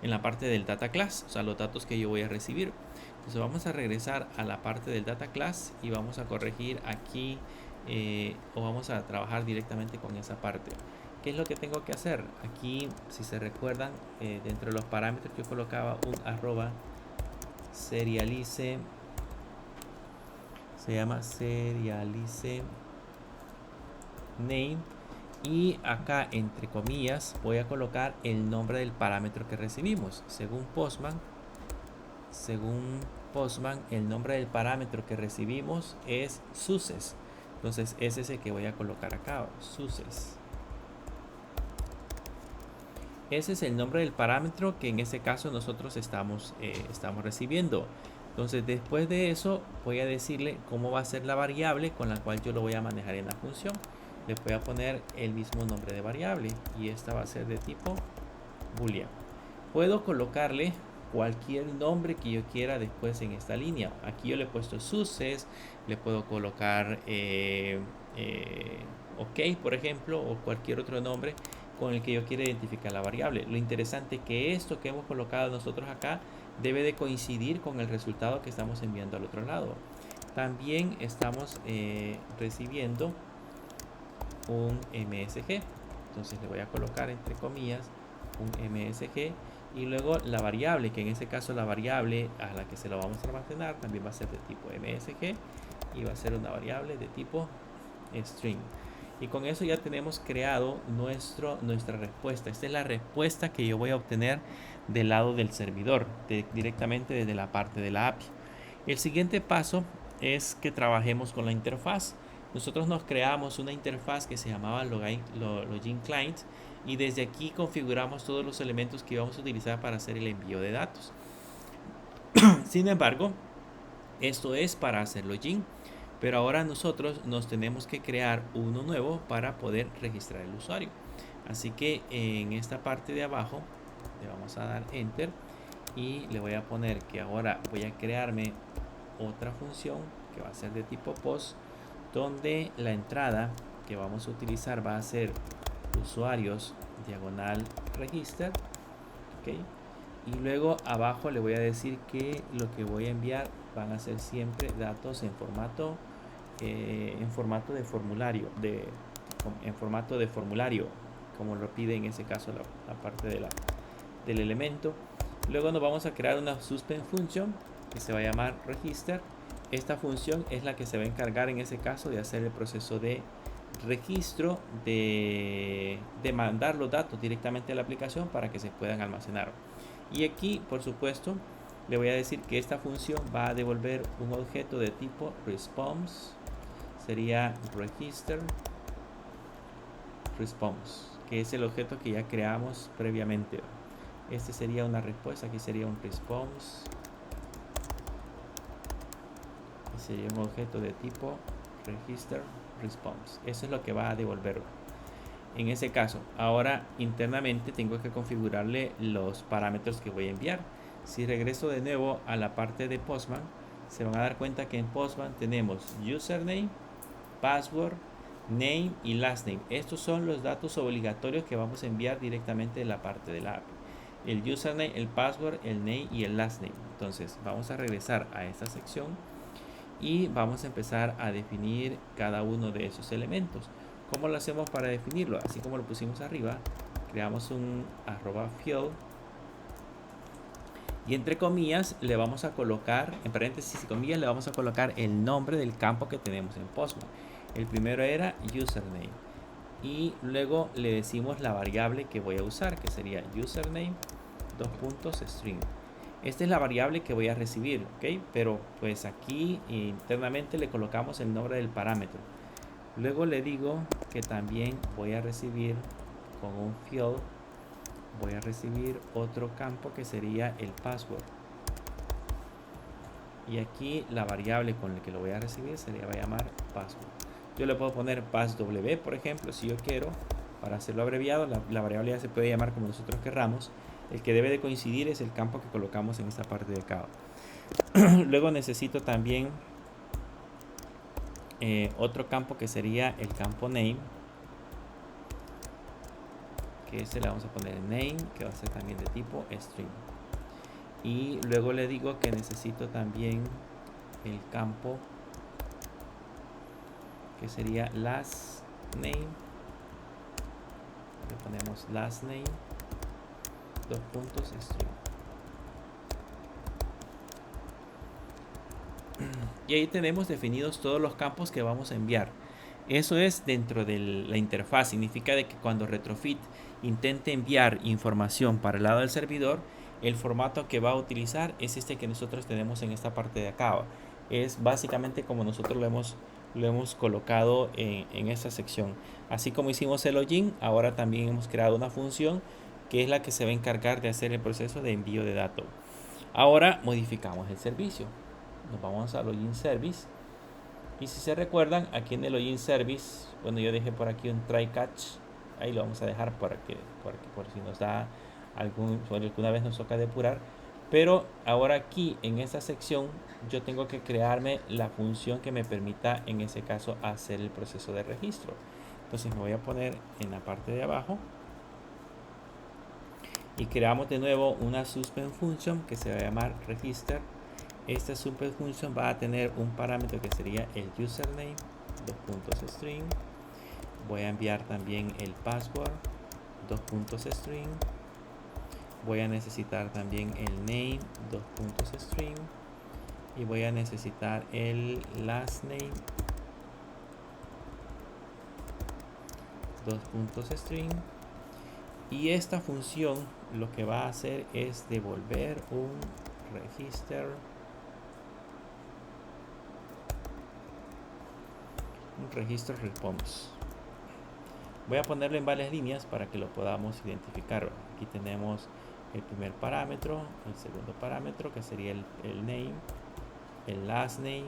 en la parte del data class, o sea, los datos que yo voy a recibir. Entonces vamos a regresar a la parte del data class y vamos a corregir aquí, o vamos a trabajar directamente con esa parte. ¿Qué es lo que tengo que hacer? Aquí, si se recuerdan, dentro de los parámetros yo colocaba un arroba serialize, se llama serialize name, y acá entre comillas voy a colocar el nombre del parámetro que recibimos. Según Postman, el nombre del parámetro que recibimos es success. Entonces ese es el que voy a colocar acá, success. Ese es el nombre del parámetro que en este caso nosotros estamos recibiendo. Entonces después de eso voy a decirle cómo va a ser la variable con la cual yo lo voy a manejar en la función. Le voy a poner el mismo nombre de variable y esta va a ser de tipo boolean. Puedo colocarle cualquier nombre que yo quiera después en esta línea. Aquí yo le he puesto success, le puedo colocar ok, por ejemplo, o cualquier otro nombre con el que yo quiera identificar la variable. Lo interesante es que esto que hemos colocado nosotros acá debe de coincidir con el resultado que estamos enviando al otro lado. También estamos recibiendo un MSG, entonces le voy a colocar entre comillas un MSG, y luego la variable, que en este caso la variable a la que se lo vamos a almacenar también va a ser de tipo MSG y va a ser una variable de tipo string. Y con eso ya tenemos creado nuestra respuesta. Esta es la respuesta que yo voy a obtener del lado del servidor, directamente desde la parte de la API. El siguiente paso es que trabajemos con la interfaz. Nosotros nos creamos una interfaz que se llamaba Login Client, y desde aquí configuramos todos los elementos que vamos a utilizar para hacer el envío de datos. Sin embargo, esto es para hacer login, pero ahora nosotros nos tenemos que crear uno nuevo para poder registrar el usuario. Así que en esta parte de abajo le vamos a dar enter y le voy a poner que ahora voy a crearme otra función que va a ser de tipo post, donde la entrada que vamos a utilizar va a ser usuarios diagonal register, ¿okay? Y luego abajo le voy a decir que lo que voy a enviar van a ser siempre datos en formato de formulario, como lo pide en ese caso la parte del elemento. Luego nos vamos a crear una suspend function que se va a llamar register. Esta función es la que se va a encargar en ese caso de hacer el proceso de registro, de mandar los datos directamente a la aplicación para que se puedan almacenar. Y aquí, por supuesto, le voy a decir que esta función va a devolver un objeto de tipo response, sería register response, que es el objeto que ya creamos previamente. Este sería una respuesta, aquí sería un response, y sería un objeto de tipo register response. Eso es lo que va a devolver en ese caso. Ahora internamente tengo que configurarle los parámetros que voy a enviar. Si regreso de nuevo a la parte de Postman, se van a dar cuenta que en Postman tenemos username, password, name y last name. Estos son los datos obligatorios que vamos a enviar directamente de la parte de la API. El username, el password, el name y el last name. Entonces vamos a regresar a esta sección y vamos a empezar a definir cada uno de esos elementos. ¿Cómo lo hacemos para definirlo? Así como lo pusimos arriba, creamos un @field y entre comillas le vamos a colocar, en paréntesis y comillas, le vamos a colocar el nombre del campo que tenemos en Postman. El primero era username y luego le decimos la variable que voy a usar, que sería username string. Esta es la variable que voy a recibir, ¿ok? Pero pues aquí internamente le colocamos el nombre del parámetro. Luego le digo que también voy a recibir con un field voy a recibir otro campo que sería el password. Y aquí la variable con la que lo voy a recibir se le va a llamar password. Yo le puedo poner passw, por ejemplo, si yo quiero, para hacerlo abreviado. La variable ya se puede llamar como nosotros querramos. El que debe de coincidir es el campo que colocamos en esta parte de acá. Luego necesito también otro campo que sería el campo name, que este le vamos a poner name, que va a ser también de tipo string. Y luego le digo que necesito también el campo que sería last name. Le ponemos last name, dos puntos, string. Y ahí tenemos definidos todos los campos que vamos a enviar. Eso es dentro de la interfaz. Significa de que cuando Retrofit intente enviar información para el lado del servidor, el formato que va a utilizar es este que nosotros tenemos en esta parte de acá. Es básicamente como nosotros lo hemos colocado en esta sección. Así como hicimos el login, ahora también hemos creado una función que es la que se va a encargar de hacer el proceso de envío de datos. Ahora modificamos el servicio. Nos vamos a login service. Y si se recuerdan, aquí en el login service, bueno, yo dejé por aquí un try catch. Ahí lo vamos a dejar por si nos da alguna vez nos toca depurar. Pero ahora aquí en esta sección yo tengo que crearme la función que me permita en ese caso hacer el proceso de registro. Entonces me voy a poner en la parte de abajo y creamos de nuevo una suspend function que se va a llamar register. Esta suspend function va a tener un parámetro que sería el username, dos puntos string. Voy a enviar también el password, dos puntos string. Voy a necesitar también el name, dos puntos string. Y voy a necesitar el last name, dos puntos string. Y esta función lo que va a hacer es devolver un register, response. Voy a ponerlo en varias líneas para que lo podamos identificar. Aquí tenemos el primer parámetro, el segundo parámetro que sería el name, el last name,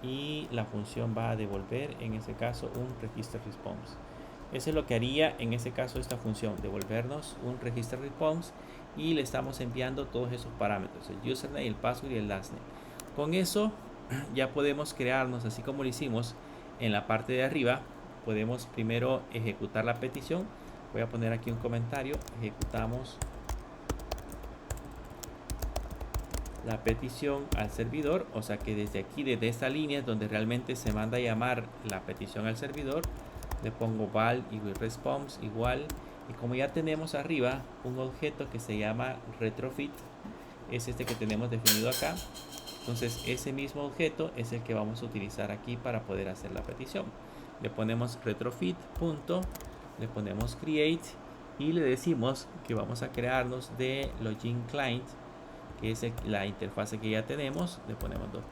y la función va a devolver en ese caso un register response. Eso es lo que haría en ese caso esta función, devolvernos un register response, y le estamos enviando todos esos parámetros, el username, el password y el last name. Con eso ya podemos crearnos, así como lo hicimos en la parte de arriba. Podemos primero ejecutar la petición. Voy a poner aquí un comentario. Ejecutamos la petición al servidor, o sea que desde aquí, desde esta línea es donde realmente se manda a llamar la petición al servidor. Le pongo val y response igual, y como ya tenemos arriba un objeto que se llama retrofit, es este que tenemos definido acá. Entonces ese mismo objeto es el que vamos a utilizar aquí para poder hacer la petición. Le ponemos retrofit punto, le ponemos create y le decimos que vamos a crearnos de login client, que es la interfase que ya tenemos. Le ponemos dos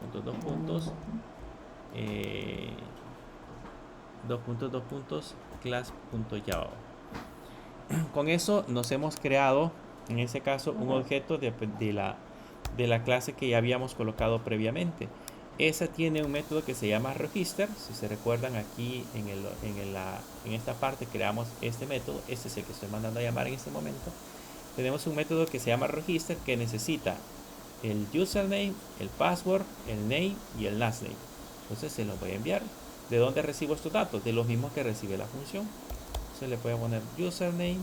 puntos class.java. Con eso nos hemos creado en ese caso un objeto de la clase que ya habíamos colocado previamente. Esa tiene un método que se llama register. Si se recuerdan, aquí en esta parte creamos este método. Este es el que estoy mandando a llamar en este momento. Tenemos un método que se llama register, que necesita el username, el password, el name y el last name. Entonces se los voy a enviar. ¿De dónde recibo estos datos? De los mismos que recibe la función. Entonces le voy a poner username,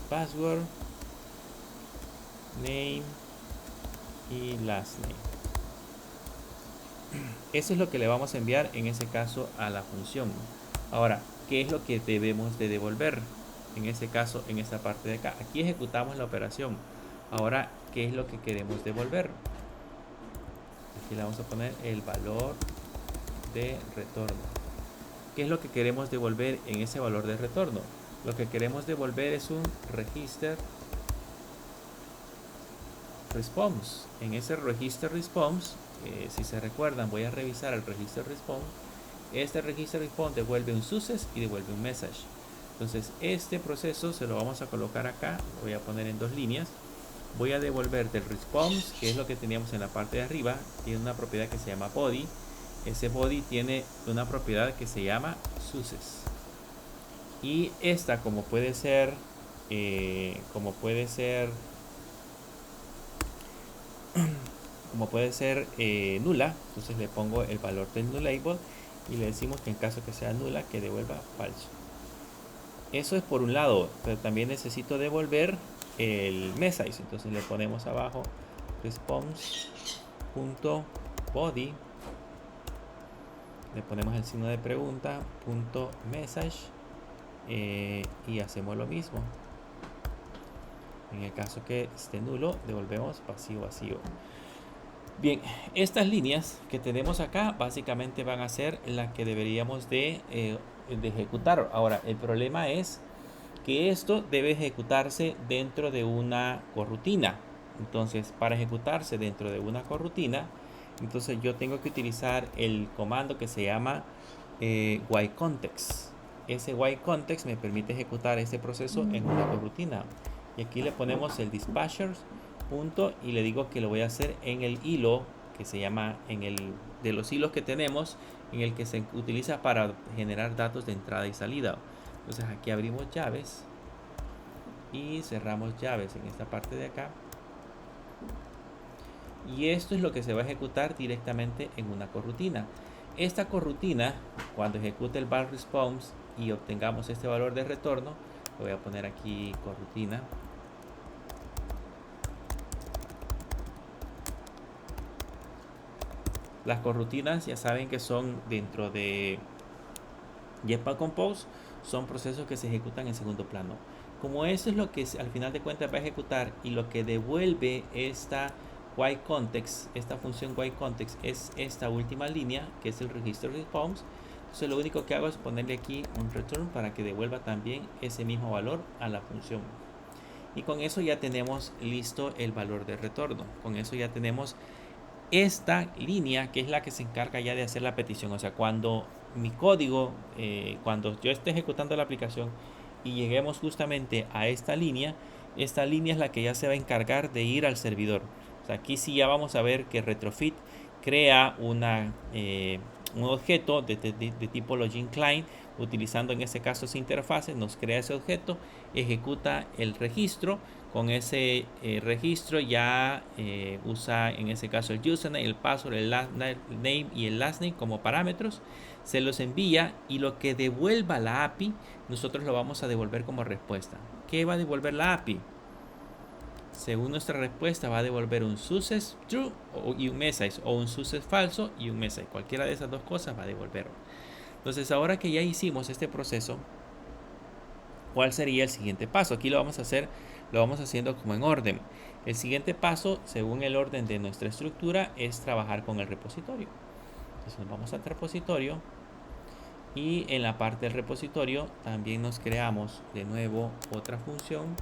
password, name y last name. Eso es lo que le vamos a enviar en ese caso a la función. Ahora, ¿qué es lo que debemos de devolver? En ese caso, en esta parte de acá. Aquí ejecutamos la operación. Ahora, ¿qué es lo que queremos devolver? Aquí le vamos a poner el valor de retorno. ¿Qué es lo que queremos devolver en ese valor de retorno? Lo que queremos devolver es un register response. En ese register response, si se recuerdan, voy a revisar el register response. Este register response devuelve un success y devuelve un message. Entonces este proceso se lo vamos a colocar acá, lo voy a poner en 2 líneas. Voy a devolver del response, que es lo que teníamos en la parte de arriba, tiene una propiedad que se llama body. Ese body tiene una propiedad que se llama success. Y esta, como puede ser nula, entonces le pongo el valor del null label y le decimos que en caso que sea nula, que devuelva falso. Eso es por un lado, pero también necesito devolver el message, entonces le ponemos abajo response.body, le ponemos el signo de pregunta, .message, y hacemos lo mismo. En el caso que esté nulo, devolvemos vacío, vacío. Bien, estas líneas que tenemos acá básicamente van a ser las que deberíamos de ejecutar. Ahora, el problema es que esto debe ejecutarse dentro de una corrutina. Entonces, para ejecutarse dentro de una corrutina, entonces yo tengo que utilizar el comando que se llama yContext. Ese yContext me permite ejecutar este proceso en una corrutina. Y aquí le ponemos el dispatcher punto y le digo que lo voy a hacer en el hilo que se llama, de los hilos que tenemos, en el que se utiliza para generar datos de entrada y salida. Entonces aquí abrimos llaves y cerramos llaves en esta parte de acá. Y esto es lo que se va a ejecutar directamente en una corrutina. Esta corrutina, cuando ejecute el val response y obtengamos este valor de retorno, lo voy a poner aquí corrutina. Las corrutinas ya saben que son dentro de Jetpack Compose, son procesos que se ejecutan en segundo plano. Como eso es lo que al final de cuentas va a ejecutar y lo que devuelve esta yContext, esta función yContext es esta última línea que es el register response. Entonces lo único que hago es ponerle aquí un return para que devuelva también ese mismo valor a la función. Y con eso ya tenemos listo el valor de retorno. Con eso ya tenemos esta línea que es la que se encarga ya de hacer la petición. O sea, cuando mi código, cuando yo esté ejecutando la aplicación y lleguemos justamente a esta línea es la que ya se va a encargar de ir al servidor. O sea, aquí sí ya vamos a ver que Retrofit crea un objeto de tipo login client, utilizando en este caso esa interfaz, nos crea ese objeto, ejecuta el registro. Con ese registro ya usa en ese caso el username, el password, el name y el last name como parámetros, se los envía y lo que devuelva la API nosotros lo vamos a devolver como respuesta. ¿Qué va a devolver la API? Según nuestra respuesta va a devolver un success true y un message, o un success falso y un message. Cualquiera de esas dos cosas va a devolverlo. Entonces ahora que ya hicimos este proceso, ¿cuál sería el siguiente paso? Aquí lo vamos a hacer, lo vamos haciendo como en orden. El siguiente paso, según el orden de nuestra estructura, es trabajar con el repositorio. Entonces nos vamos al repositorio y en la parte del repositorio también nos creamos de nuevo otra función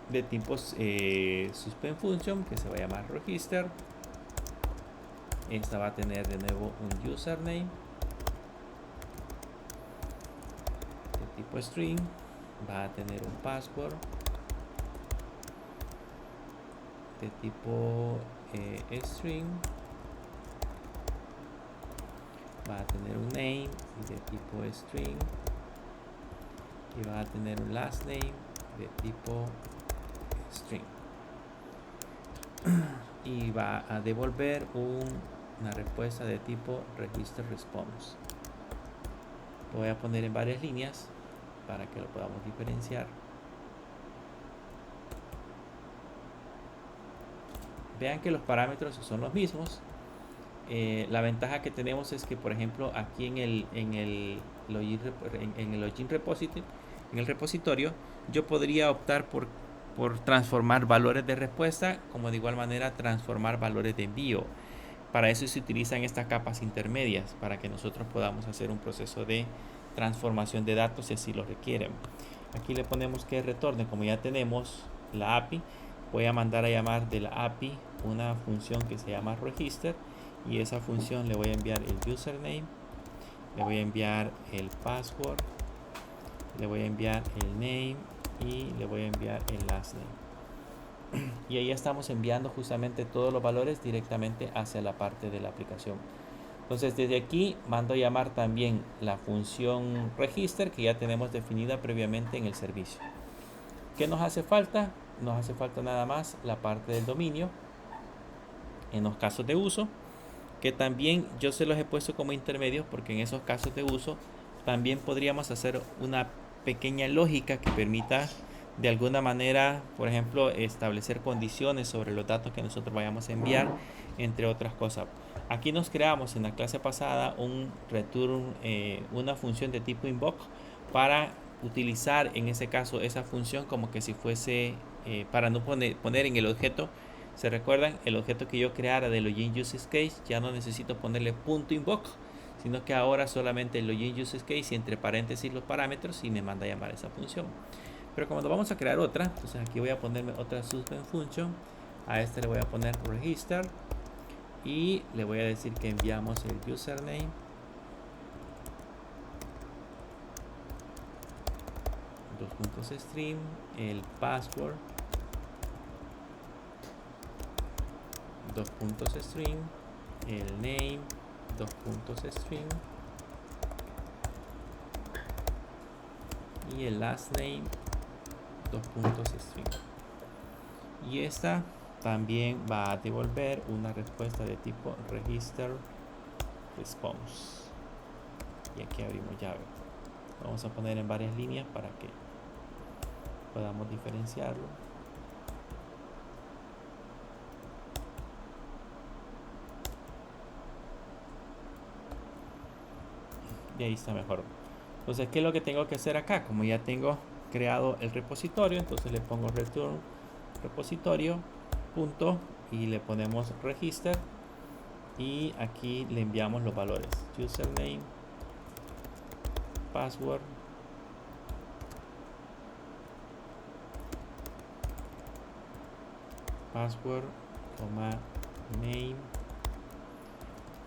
de tipo suspend function que se va a llamar register. Esta va a tener de nuevo un username de tipo string, va a tener un password de tipo string, va a tener un name de tipo string y va a tener un last name de tipo string y va a devolver una respuesta de tipo register response. Lo voy a poner en varias líneas para que lo podamos diferenciar. Vean que los parámetros son los mismos. La ventaja que tenemos es que, por ejemplo, aquí en el repositorio, yo podría optar por transformar valores de respuesta, como de igual manera transformar valores de envío. Para eso se utilizan estas capas intermedias, para que nosotros podamos hacer un proceso de transformación de datos si así lo requieren. Aquí le ponemos que retorne, como ya tenemos la API, voy a mandar a llamar de la API una función que se llama register y esa función le voy a enviar el username, le voy a enviar el password, le voy a enviar el name y le voy a enviar el last name. Y ahí estamos enviando justamente todos los valores directamente hacia la parte de la aplicación. Entonces desde aquí mando a llamar también la función register que ya tenemos definida previamente en el servicio. ¿Qué nos hace falta? Nos hace falta nada más la parte del dominio en los casos de uso, que también yo se los he puesto como intermedios porque en esos casos de uso también podríamos hacer una pequeña lógica que permita de alguna manera, por ejemplo, establecer condiciones sobre los datos que nosotros vayamos a enviar, entre otras cosas. Aquí nos creamos en la clase pasada un return, una función de tipo invoke para utilizar en ese caso esa función como que si fuese para no poner en el objeto. ¿Se recuerdan? El objeto que yo creara de login use case ya no necesito ponerle punto invoke, sino que ahora solamente el login use case y entre paréntesis los parámetros y me manda a llamar esa función. Pero como vamos a crear otra, entonces aquí voy a ponerme otra suspend function. A este le voy a poner register y le voy a decir que enviamos el username, dos puntos string, el password, dos puntos string, el name, dos puntos string y el last name, dos puntos string. Y esta también va a devolver una respuesta de tipo register response. Y aquí abrimos llave. Vamos a poner en varias líneas para que podamos diferenciarlo. Y ahí está mejor. Entonces, ¿qué es lo que tengo que hacer acá? Como ya tengo creado el repositorio, entonces le pongo return repositorio punto y le ponemos register y aquí le enviamos los valores username, password, coma, name,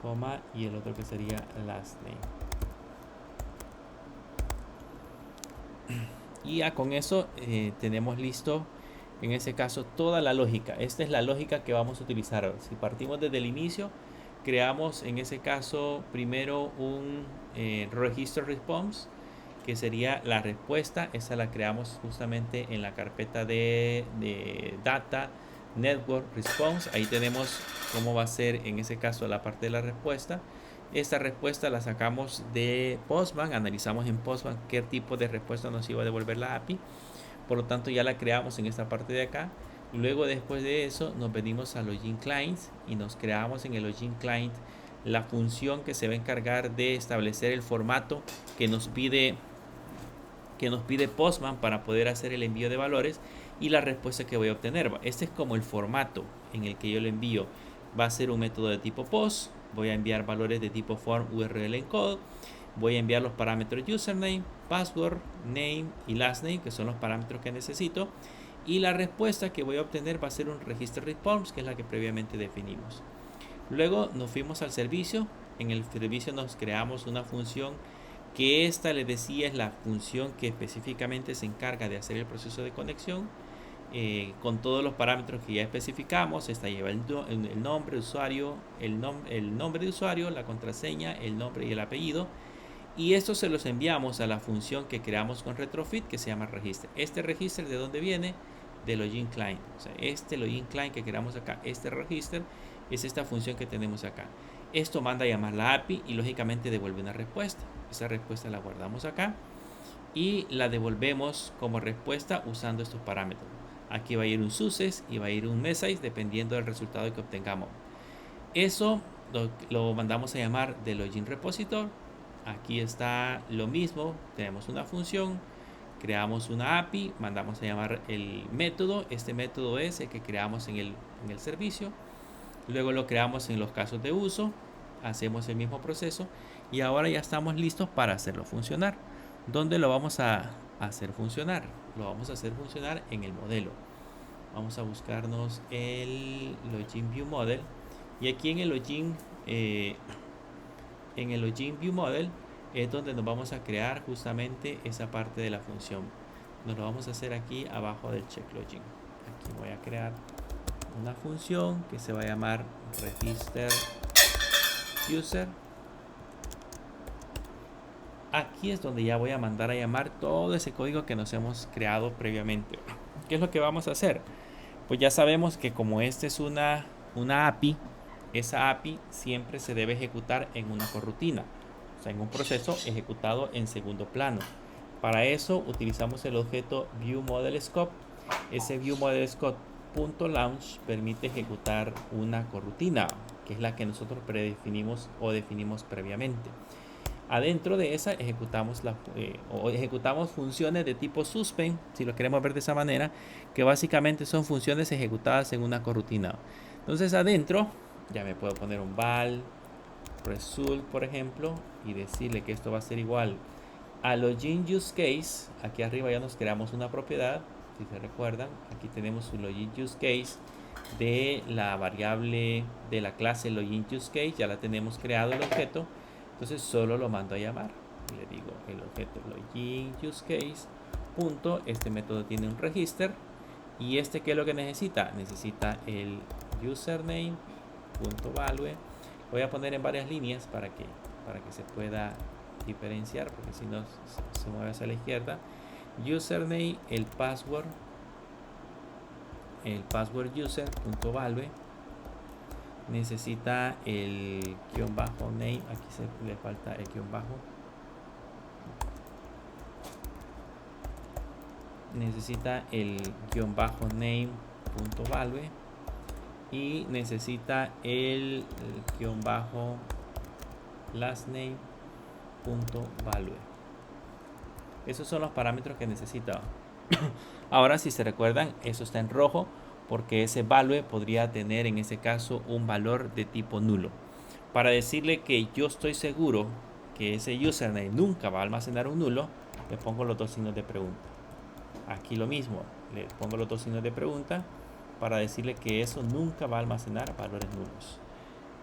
coma y el otro que sería last name. Y ya con eso tenemos listo en ese caso toda la lógica. Esta es la lógica que vamos a utilizar. Si partimos desde el inicio, creamos en ese caso primero un register response, que sería la respuesta. Esa la creamos justamente en la carpeta de data network response. Ahí tenemos cómo va a ser en ese caso la parte de la respuesta. Esta respuesta la sacamos de Postman, analizamos en Postman qué tipo de respuesta nos iba a devolver la API. Por lo tanto ya la creamos en esta parte de acá. Luego después de eso nos venimos a Login Clients y nos creamos en el Login Client la función que se va a encargar de establecer el formato que nos pide Postman para poder hacer el envío de valores y la respuesta que voy a obtener. Este es como el formato en el que yo lo envío. Va a ser un método de tipo post. Voy a enviar valores de tipo form URL encode. Voy a enviar los parámetros username, password, name y last name, que son los parámetros que necesito. Y la respuesta que voy a obtener va a ser un register response, que es la que previamente definimos. Luego nos fuimos al servicio. En el servicio nos creamos una función que esta, les decía, es la función que específicamente se encarga de hacer el proceso de conexión con todos los parámetros que ya especificamos. Esta lleva el nombre de usuario, el nombre de usuario, la contraseña, el nombre y el apellido. Y esto se los enviamos a la función que creamos con retrofit, que se llama register. Este register, ¿de dónde viene? De login client. O sea, este login client que creamos acá, este register, es esta función que tenemos acá. Esto manda a llamar la API y lógicamente devuelve una respuesta. Esa respuesta la guardamos acá y la devolvemos como respuesta usando estos parámetros. Aquí va a ir un success y va a ir un message dependiendo del resultado que obtengamos. Eso lo mandamos a llamar de login repository. Aquí está lo mismo, tenemos una función, creamos una API, mandamos a llamar el método. Este método es el que creamos en el servicio. Luego lo creamos en los casos de uso, hacemos el mismo proceso y ahora ya estamos listos para hacerlo funcionar. ¿Dónde lo vamos a hacer funcionar? Lo vamos a hacer funcionar en el modelo. Vamos a buscarnos el Login View Model y aquí en el Login en el login view model es donde nos vamos a crear justamente esa parte de la función. Nos lo vamos a hacer aquí abajo del check login. Aquí voy a crear una función que se va a llamar register user. Aquí es donde ya voy a mandar a llamar todo ese código que nos hemos creado previamente. ¿Qué es lo que vamos a hacer? Pues ya sabemos que como esta es una API, esa API siempre se debe ejecutar en una corrutina, o sea, en un proceso ejecutado en segundo plano. Para eso utilizamos el objeto viewModelScope. Ese viewModelScope.launch permite ejecutar una corrutina, que es la que nosotros predefinimos o definimos previamente. Adentro de esa ejecutamos funciones de tipo suspend, si lo queremos ver de esa manera, que básicamente son funciones ejecutadas en una corrutina. Entonces adentro ya me puedo poner un val result, por ejemplo, y decirle que esto va a ser igual a login use case. Aquí arriba ya nos creamos una propiedad, si se recuerdan, aquí tenemos un login use case de la variable de la clase login use case, ya la tenemos creado el objeto. Entonces solo lo mando a llamar. Le digo el objeto login use case punto, este método tiene un register, y este, ¿qué es lo que necesita? Necesita el username punto value. Voy a poner en varias líneas para que se pueda diferenciar, porque si no se mueve hacia la izquierda. Username, el password user punto value. Necesita el guión bajo name, aquí le falta el guión bajo. Necesita el guión bajo name punto value, y necesita el guión bajo last name punto value. Esos son los parámetros que necesita. Ahora, si se recuerdan, eso está en rojo porque ese value podría tener en ese caso un valor de tipo nulo. Para decirle que yo estoy seguro que ese username nunca va a almacenar un nulo, le pongo los dos signos de pregunta. Aquí lo mismo, le pongo los dos signos de pregunta para decirle que eso nunca va a almacenar valores nulos.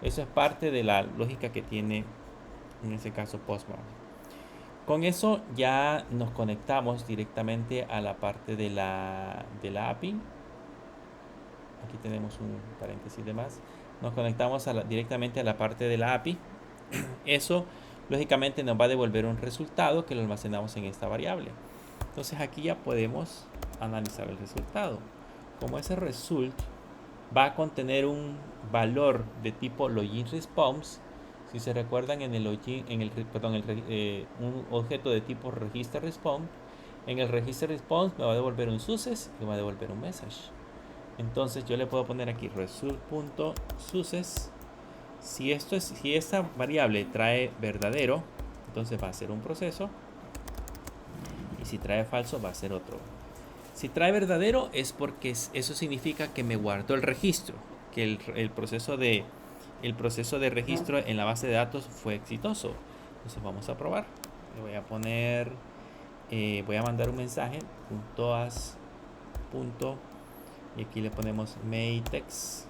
Eso es parte de la lógica que tiene en ese caso Postman. Con eso ya nos conectamos directamente a la parte de la API. Aquí tenemos un paréntesis de más. Nos conectamos directamente a la parte de la API. Eso lógicamente nos va a devolver un resultado que lo almacenamos en esta variable. Entonces aquí ya podemos analizar el resultado. Como ese result va a contener un valor de tipo login response, si se recuerdan, en el login, un objeto de tipo register response, en el register response me va a devolver un success y me va a devolver un message. Entonces yo le puedo poner aquí result.success. Si esta variable trae verdadero, entonces va a ser un proceso, y si trae falso va a ser otro. Si trae verdadero es porque eso significa que me guardó el registro, que el proceso de registro en la base de datos fue exitoso. Entonces vamos a probar. Le voy a poner, voy a mandar un mensaje, .as. Y aquí le ponemos main.text,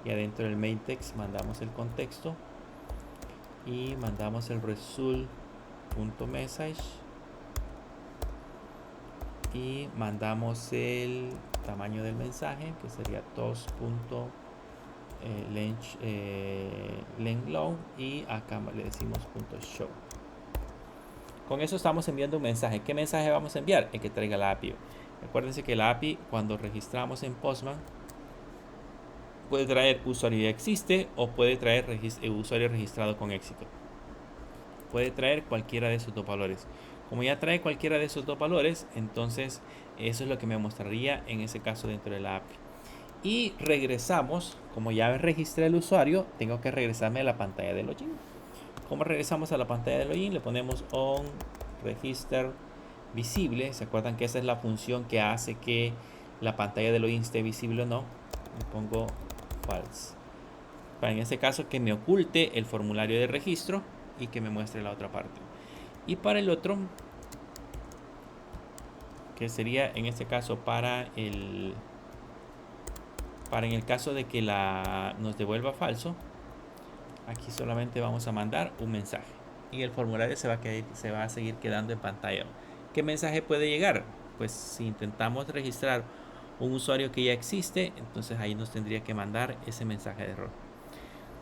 y adentro del main.text mandamos el contexto y mandamos el result.message y mandamos el tamaño del mensaje, que sería tos.length y acá le decimos .show. Con eso estamos enviando un mensaje. ¿Qué mensaje vamos a enviar? El que traiga la API. Acuérdense que la API, cuando registramos en Postman, puede traer usuario ya existe o puede traer usuario registrado con éxito. Puede traer cualquiera de esos dos valores. Como ya trae cualquiera de esos dos valores, entonces eso es lo que me mostraría en ese caso dentro de la API. Y regresamos, como ya registré el usuario, tengo que regresarme a la pantalla de login. ¿Cómo regresamos a la pantalla de login? Le ponemos on register visible. ¿Se acuerdan que esa es la función que hace que la pantalla de login esté visible o no? Le pongo false. Para en este caso que me oculte el formulario de registro y que me muestre la otra parte. Y para el otro, que sería en este caso para en el caso de que nos devuelva falso, Aquí solamente vamos a mandar un mensaje y el formulario se va a seguir quedando en pantalla. ¿Qué mensaje puede llegar? Pues si intentamos registrar un usuario que ya existe, entonces ahí nos tendría que mandar ese mensaje de error.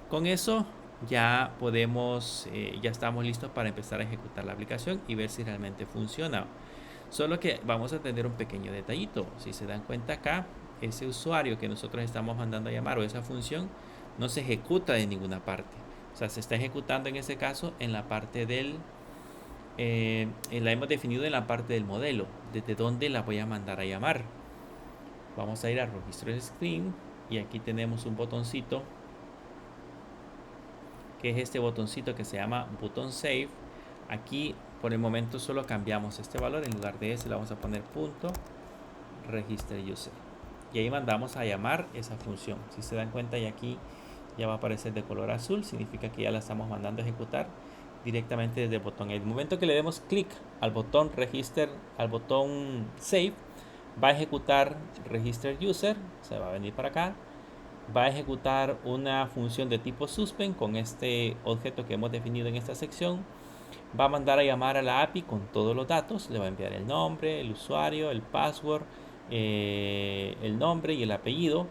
Con eso ya podemos, ya estamos listos para empezar a ejecutar la aplicación y ver si realmente funciona. Solo que vamos a tener un pequeño detallito. Si se dan cuenta acá, ese usuario que nosotros estamos mandando a llamar o esa función no se ejecuta de ninguna parte. O sea, se está ejecutando en ese caso en la parte del, la hemos definido en la parte del modelo, desde dónde la voy a mandar a llamar. Vamos a ir a registro de screen y aquí tenemos un botoncito, que es este botoncito que se llama botón save. Aquí por el momento solo cambiamos este valor, en lugar de ese le vamos a poner punto register user y ahí mandamos a llamar esa función. Si se dan cuenta, y aquí ya va a aparecer de color azul, significa que ya la estamos mandando a ejecutar directamente desde el botón. En el momento que le demos clic al botón register, al botón save, va a ejecutar register user, se va a venir para acá, va a ejecutar una función de tipo suspend con este objeto que hemos definido en esta sección. Va a mandar a llamar a la API con todos los datos, le va a enviar el nombre, el usuario, el password, el nombre y el apellido,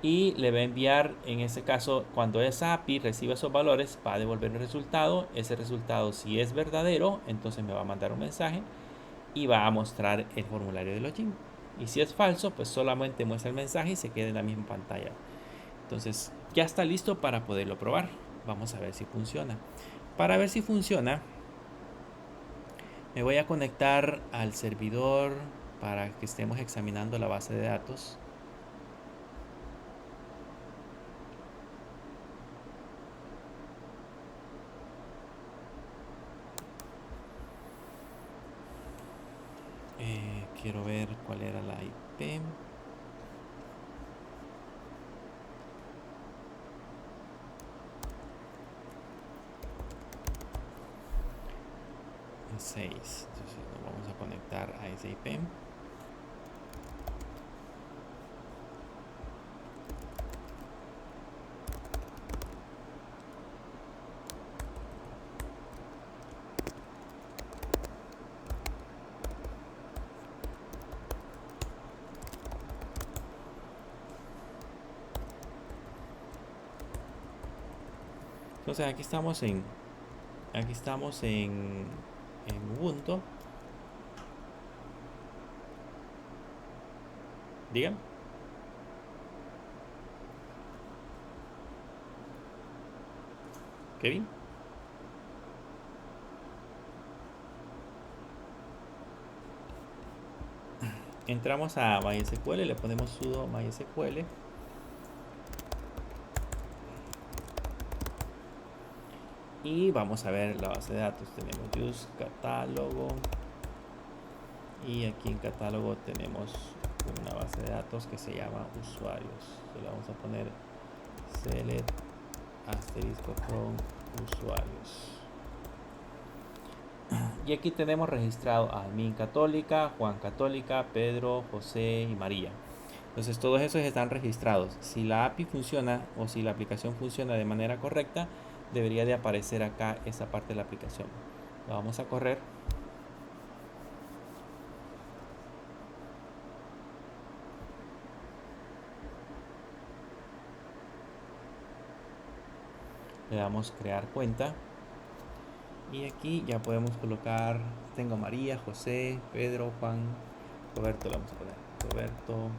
y le va a enviar, en este caso, cuando esa API reciba esos valores, va a devolver el resultado. Ese resultado, si es verdadero, entonces me va a mandar un mensaje y va a mostrar el formulario de login, y si es falso, pues solamente muestra el mensaje y se queda en la misma pantalla. Entonces ya está listo para poderlo probar. Vamos a ver si funciona. Para ver si funciona, me voy a conectar al servidor para que estemos examinando la base de datos. Quiero ver cuál era la IP. En 6. Entonces nos vamos a conectar a esa IP. Entonces aquí estamos en Ubuntu. Digan. Kevin. Entramos a MySQL, le ponemos sudo MySQL. Y vamos a ver la base de datos. Tenemos use catálogo. Y aquí en catálogo tenemos una base de datos que se llama usuarios. Le vamos a poner select asterisco from usuarios. Y aquí tenemos registrado a Min Católica, Juan Católica, Pedro, José y María. Entonces todos esos están registrados. Si la API funciona o si la aplicación funciona de manera correcta, debería de aparecer acá esa parte de la aplicación. Lo vamos a correr. Le damos crear cuenta. Y aquí ya podemos colocar, tengo María, José, Pedro, Juan, Roberto, le vamos a poner Roberto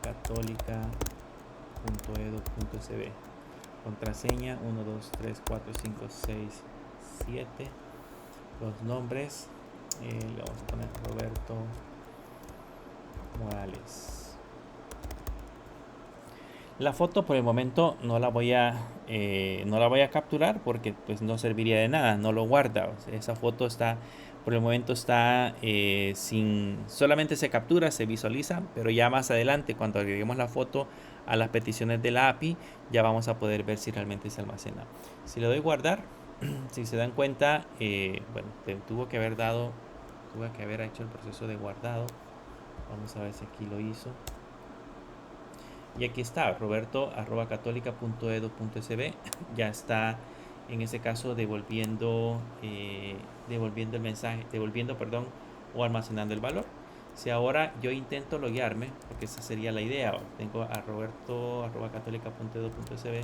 @católica.edu.sb. Contraseña 1, 2, 3, 4, 5, 6, 7. Los nombres, le vamos a poner Roberto Morales. La foto por el momento no la voy a capturar porque pues no serviría de nada, no lo guarda. O sea, esa foto está, por el momento está sin, solamente se captura, se visualiza, pero ya más adelante cuando agreguemos la foto a las peticiones de la API, ya vamos a poder ver si realmente se almacena. Si le doy guardar, si se dan cuenta, bueno, tuvo que haber hecho el proceso de guardado. Vamos a ver si aquí lo hizo. Y aquí está, roberto@católica.edu.sb. Ya está en ese caso devolviendo el mensaje, devolviendo, perdón, o almacenando el valor. Si ahora yo intento loguearme, porque esa sería la idea, tengo a roberto@católica.edu.sb.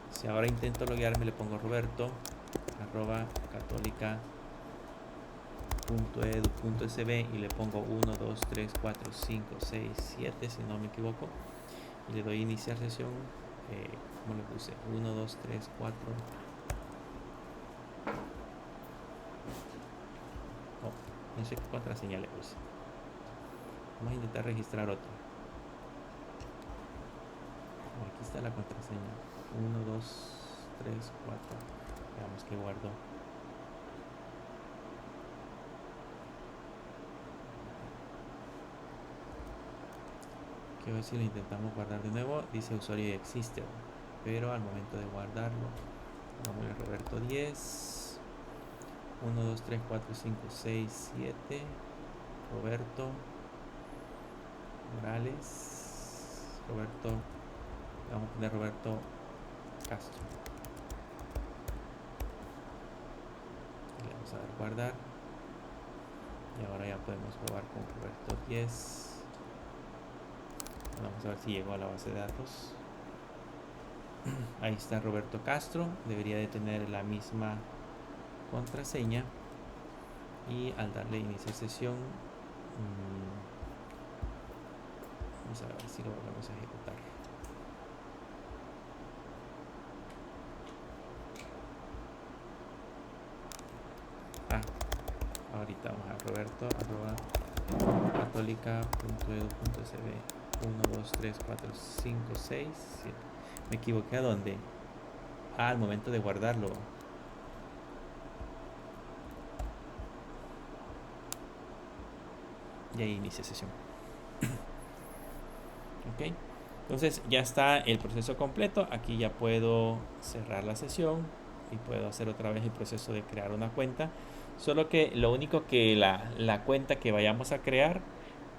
Si ahora intento loguearme, le pongo roberto@católica.edu.sb y le pongo 1, 2, 3, 4, 5, 6, 7, si no me equivoco, y le doy iniciar sesión. ¿Cómo le puse? 1, 2, 3, 4. Oh, no sé qué contraseña le puse. Vamos a intentar registrar otro. Oh, aquí está la contraseña. 1, 2, 3, 4. Veamos que guardo. Quiero ver si lo intentamos guardar de nuevo. Dice usuario existe, pero al momento de guardarlo, vamos a Roberto 10, 1, 2, 3, 4, 5, 6, 7, Roberto Morales, Roberto, vamos a poner Roberto Castro. Le vamos a dar guardar. Y ahora ya podemos probar con Roberto 10. Vamos a ver si llegó a la base de datos. Ahí está Roberto Castro. Debería de tener la misma contraseña. Y al darle iniciar sesión, vamos a ver si lo volvemos a ejecutar. Ahorita vamos a roberto@católica.edu.sb. 1, 2, 3, 4, 5, 6, 7. Me equivoqué a dónde. Al momento de guardarlo. Y ahí inicia sesión. Ok. Entonces ya está el proceso completo. Aquí ya puedo cerrar la sesión y puedo hacer otra vez el proceso de crear una cuenta. Solo que lo único que la cuenta que vayamos a crear,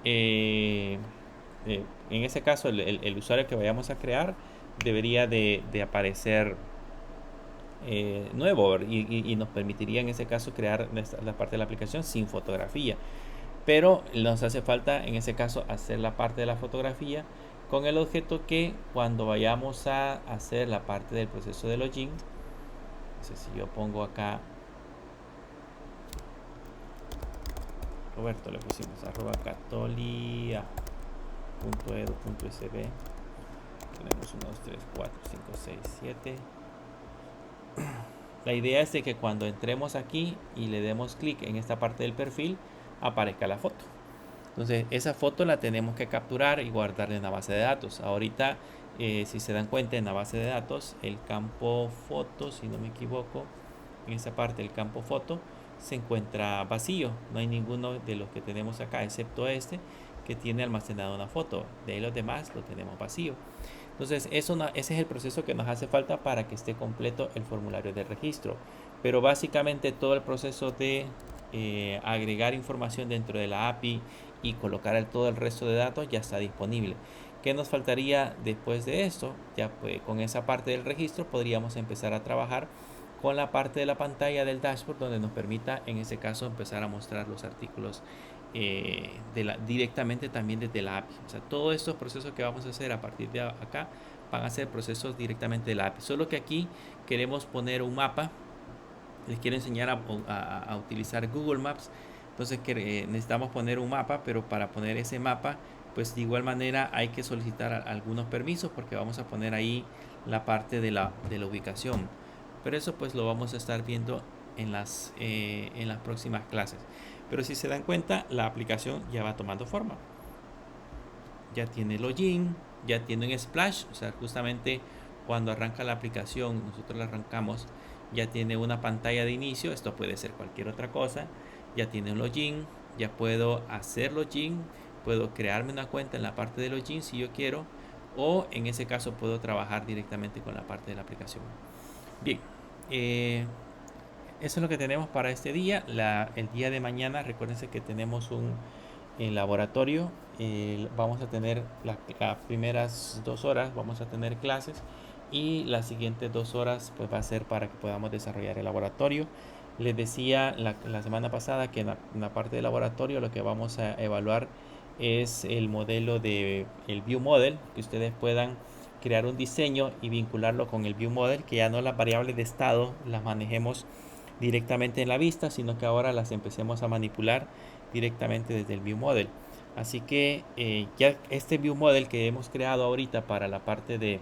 en ese caso el usuario que vayamos a crear debería de aparecer nuevo y nos permitiría en ese caso crear la parte de la aplicación sin fotografía. Pero nos hace falta en ese caso hacer la parte de la fotografía con el objeto que cuando vayamos a hacer la parte del proceso de login, entonces si yo pongo acá Roberto, le pusimos @catolia.edu.sb, tenemos 1, 2, 3, 4, 5, 6, 7. La idea es de que cuando entremos aquí y le demos clic en esta parte del perfil aparezca la foto. Entonces esa foto la tenemos que capturar y guardarla en la base de datos. Ahorita, si se dan cuenta, en la base de datos el campo foto, si no me equivoco, en esa parte del campo foto se encuentra vacío. No hay ninguno de los que tenemos acá excepto este que tiene almacenada una foto. De ahí los demás lo tenemos vacío. Entonces ese es el proceso que nos hace falta para que esté completo el formulario de registro. Pero básicamente todo el proceso de agregar información dentro de la API y colocar todo el resto de datos ya está disponible. ¿Qué nos faltaría después de esto? Ya pues, con esa parte del registro podríamos empezar a trabajar con la parte de la pantalla del dashboard donde nos permita en ese caso empezar a mostrar los artículos directamente también desde la API. O sea, todos estos procesos que vamos a hacer a partir de acá van a ser procesos directamente de la API. Solo que aquí queremos poner un mapa. Les quiero enseñar a utilizar Google Maps. Entonces necesitamos poner un mapa, pero para poner ese mapa, pues de igual manera hay que solicitar algunos permisos porque vamos a poner ahí la parte de la ubicación. Pero eso pues lo vamos a estar viendo en las próximas clases. Pero si se dan cuenta, la aplicación ya va tomando forma. Ya tiene login, ya tiene un splash, o sea, justamente cuando arranca la aplicación, nosotros la arrancamos, ya tiene una pantalla de inicio, esto puede ser cualquier otra cosa, ya tiene un login, ya puedo hacer login, puedo crearme una cuenta en la parte de login si yo quiero, o en ese caso puedo trabajar directamente con la parte de la aplicación. Bien, eso es lo que tenemos para este día. El día de mañana, recuérdense que tenemos En laboratorio vamos a tener las primeras 2 horas, vamos a tener clases y las siguientes 2 horas pues va a ser para que podamos desarrollar el laboratorio. Les decía la semana pasada que en la parte de laboratorio lo que vamos a evaluar es el modelo de el View Model, que ustedes puedan crear un diseño y vincularlo con el View Model, que ya no las variables de estado las manejemos directamente en la vista, sino que ahora las empecemos a manipular directamente desde el View Model. Así que ya este View Model que hemos creado ahorita para la parte del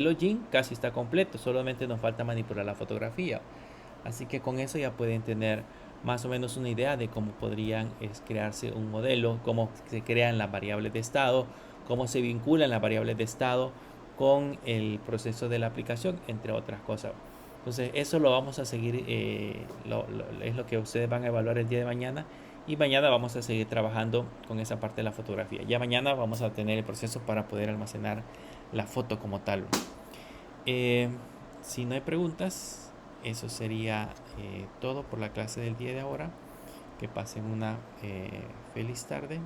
login casi está completo, solamente nos falta manipular la fotografía. Así que con eso ya pueden tener más o menos una idea de cómo podrían crearse un modelo, cómo se crean las variables de estado, cómo se vinculan las variables de estado con el proceso de la aplicación, entre otras cosas. Entonces eso lo vamos a seguir, es lo que ustedes van a evaluar el día de mañana y mañana vamos a seguir trabajando con esa parte de la fotografía. Ya mañana vamos a tener el proceso para poder almacenar la foto como tal. Eh, si no hay preguntas, eso sería todo por la clase del día de ahora. Que pasen una feliz tarde.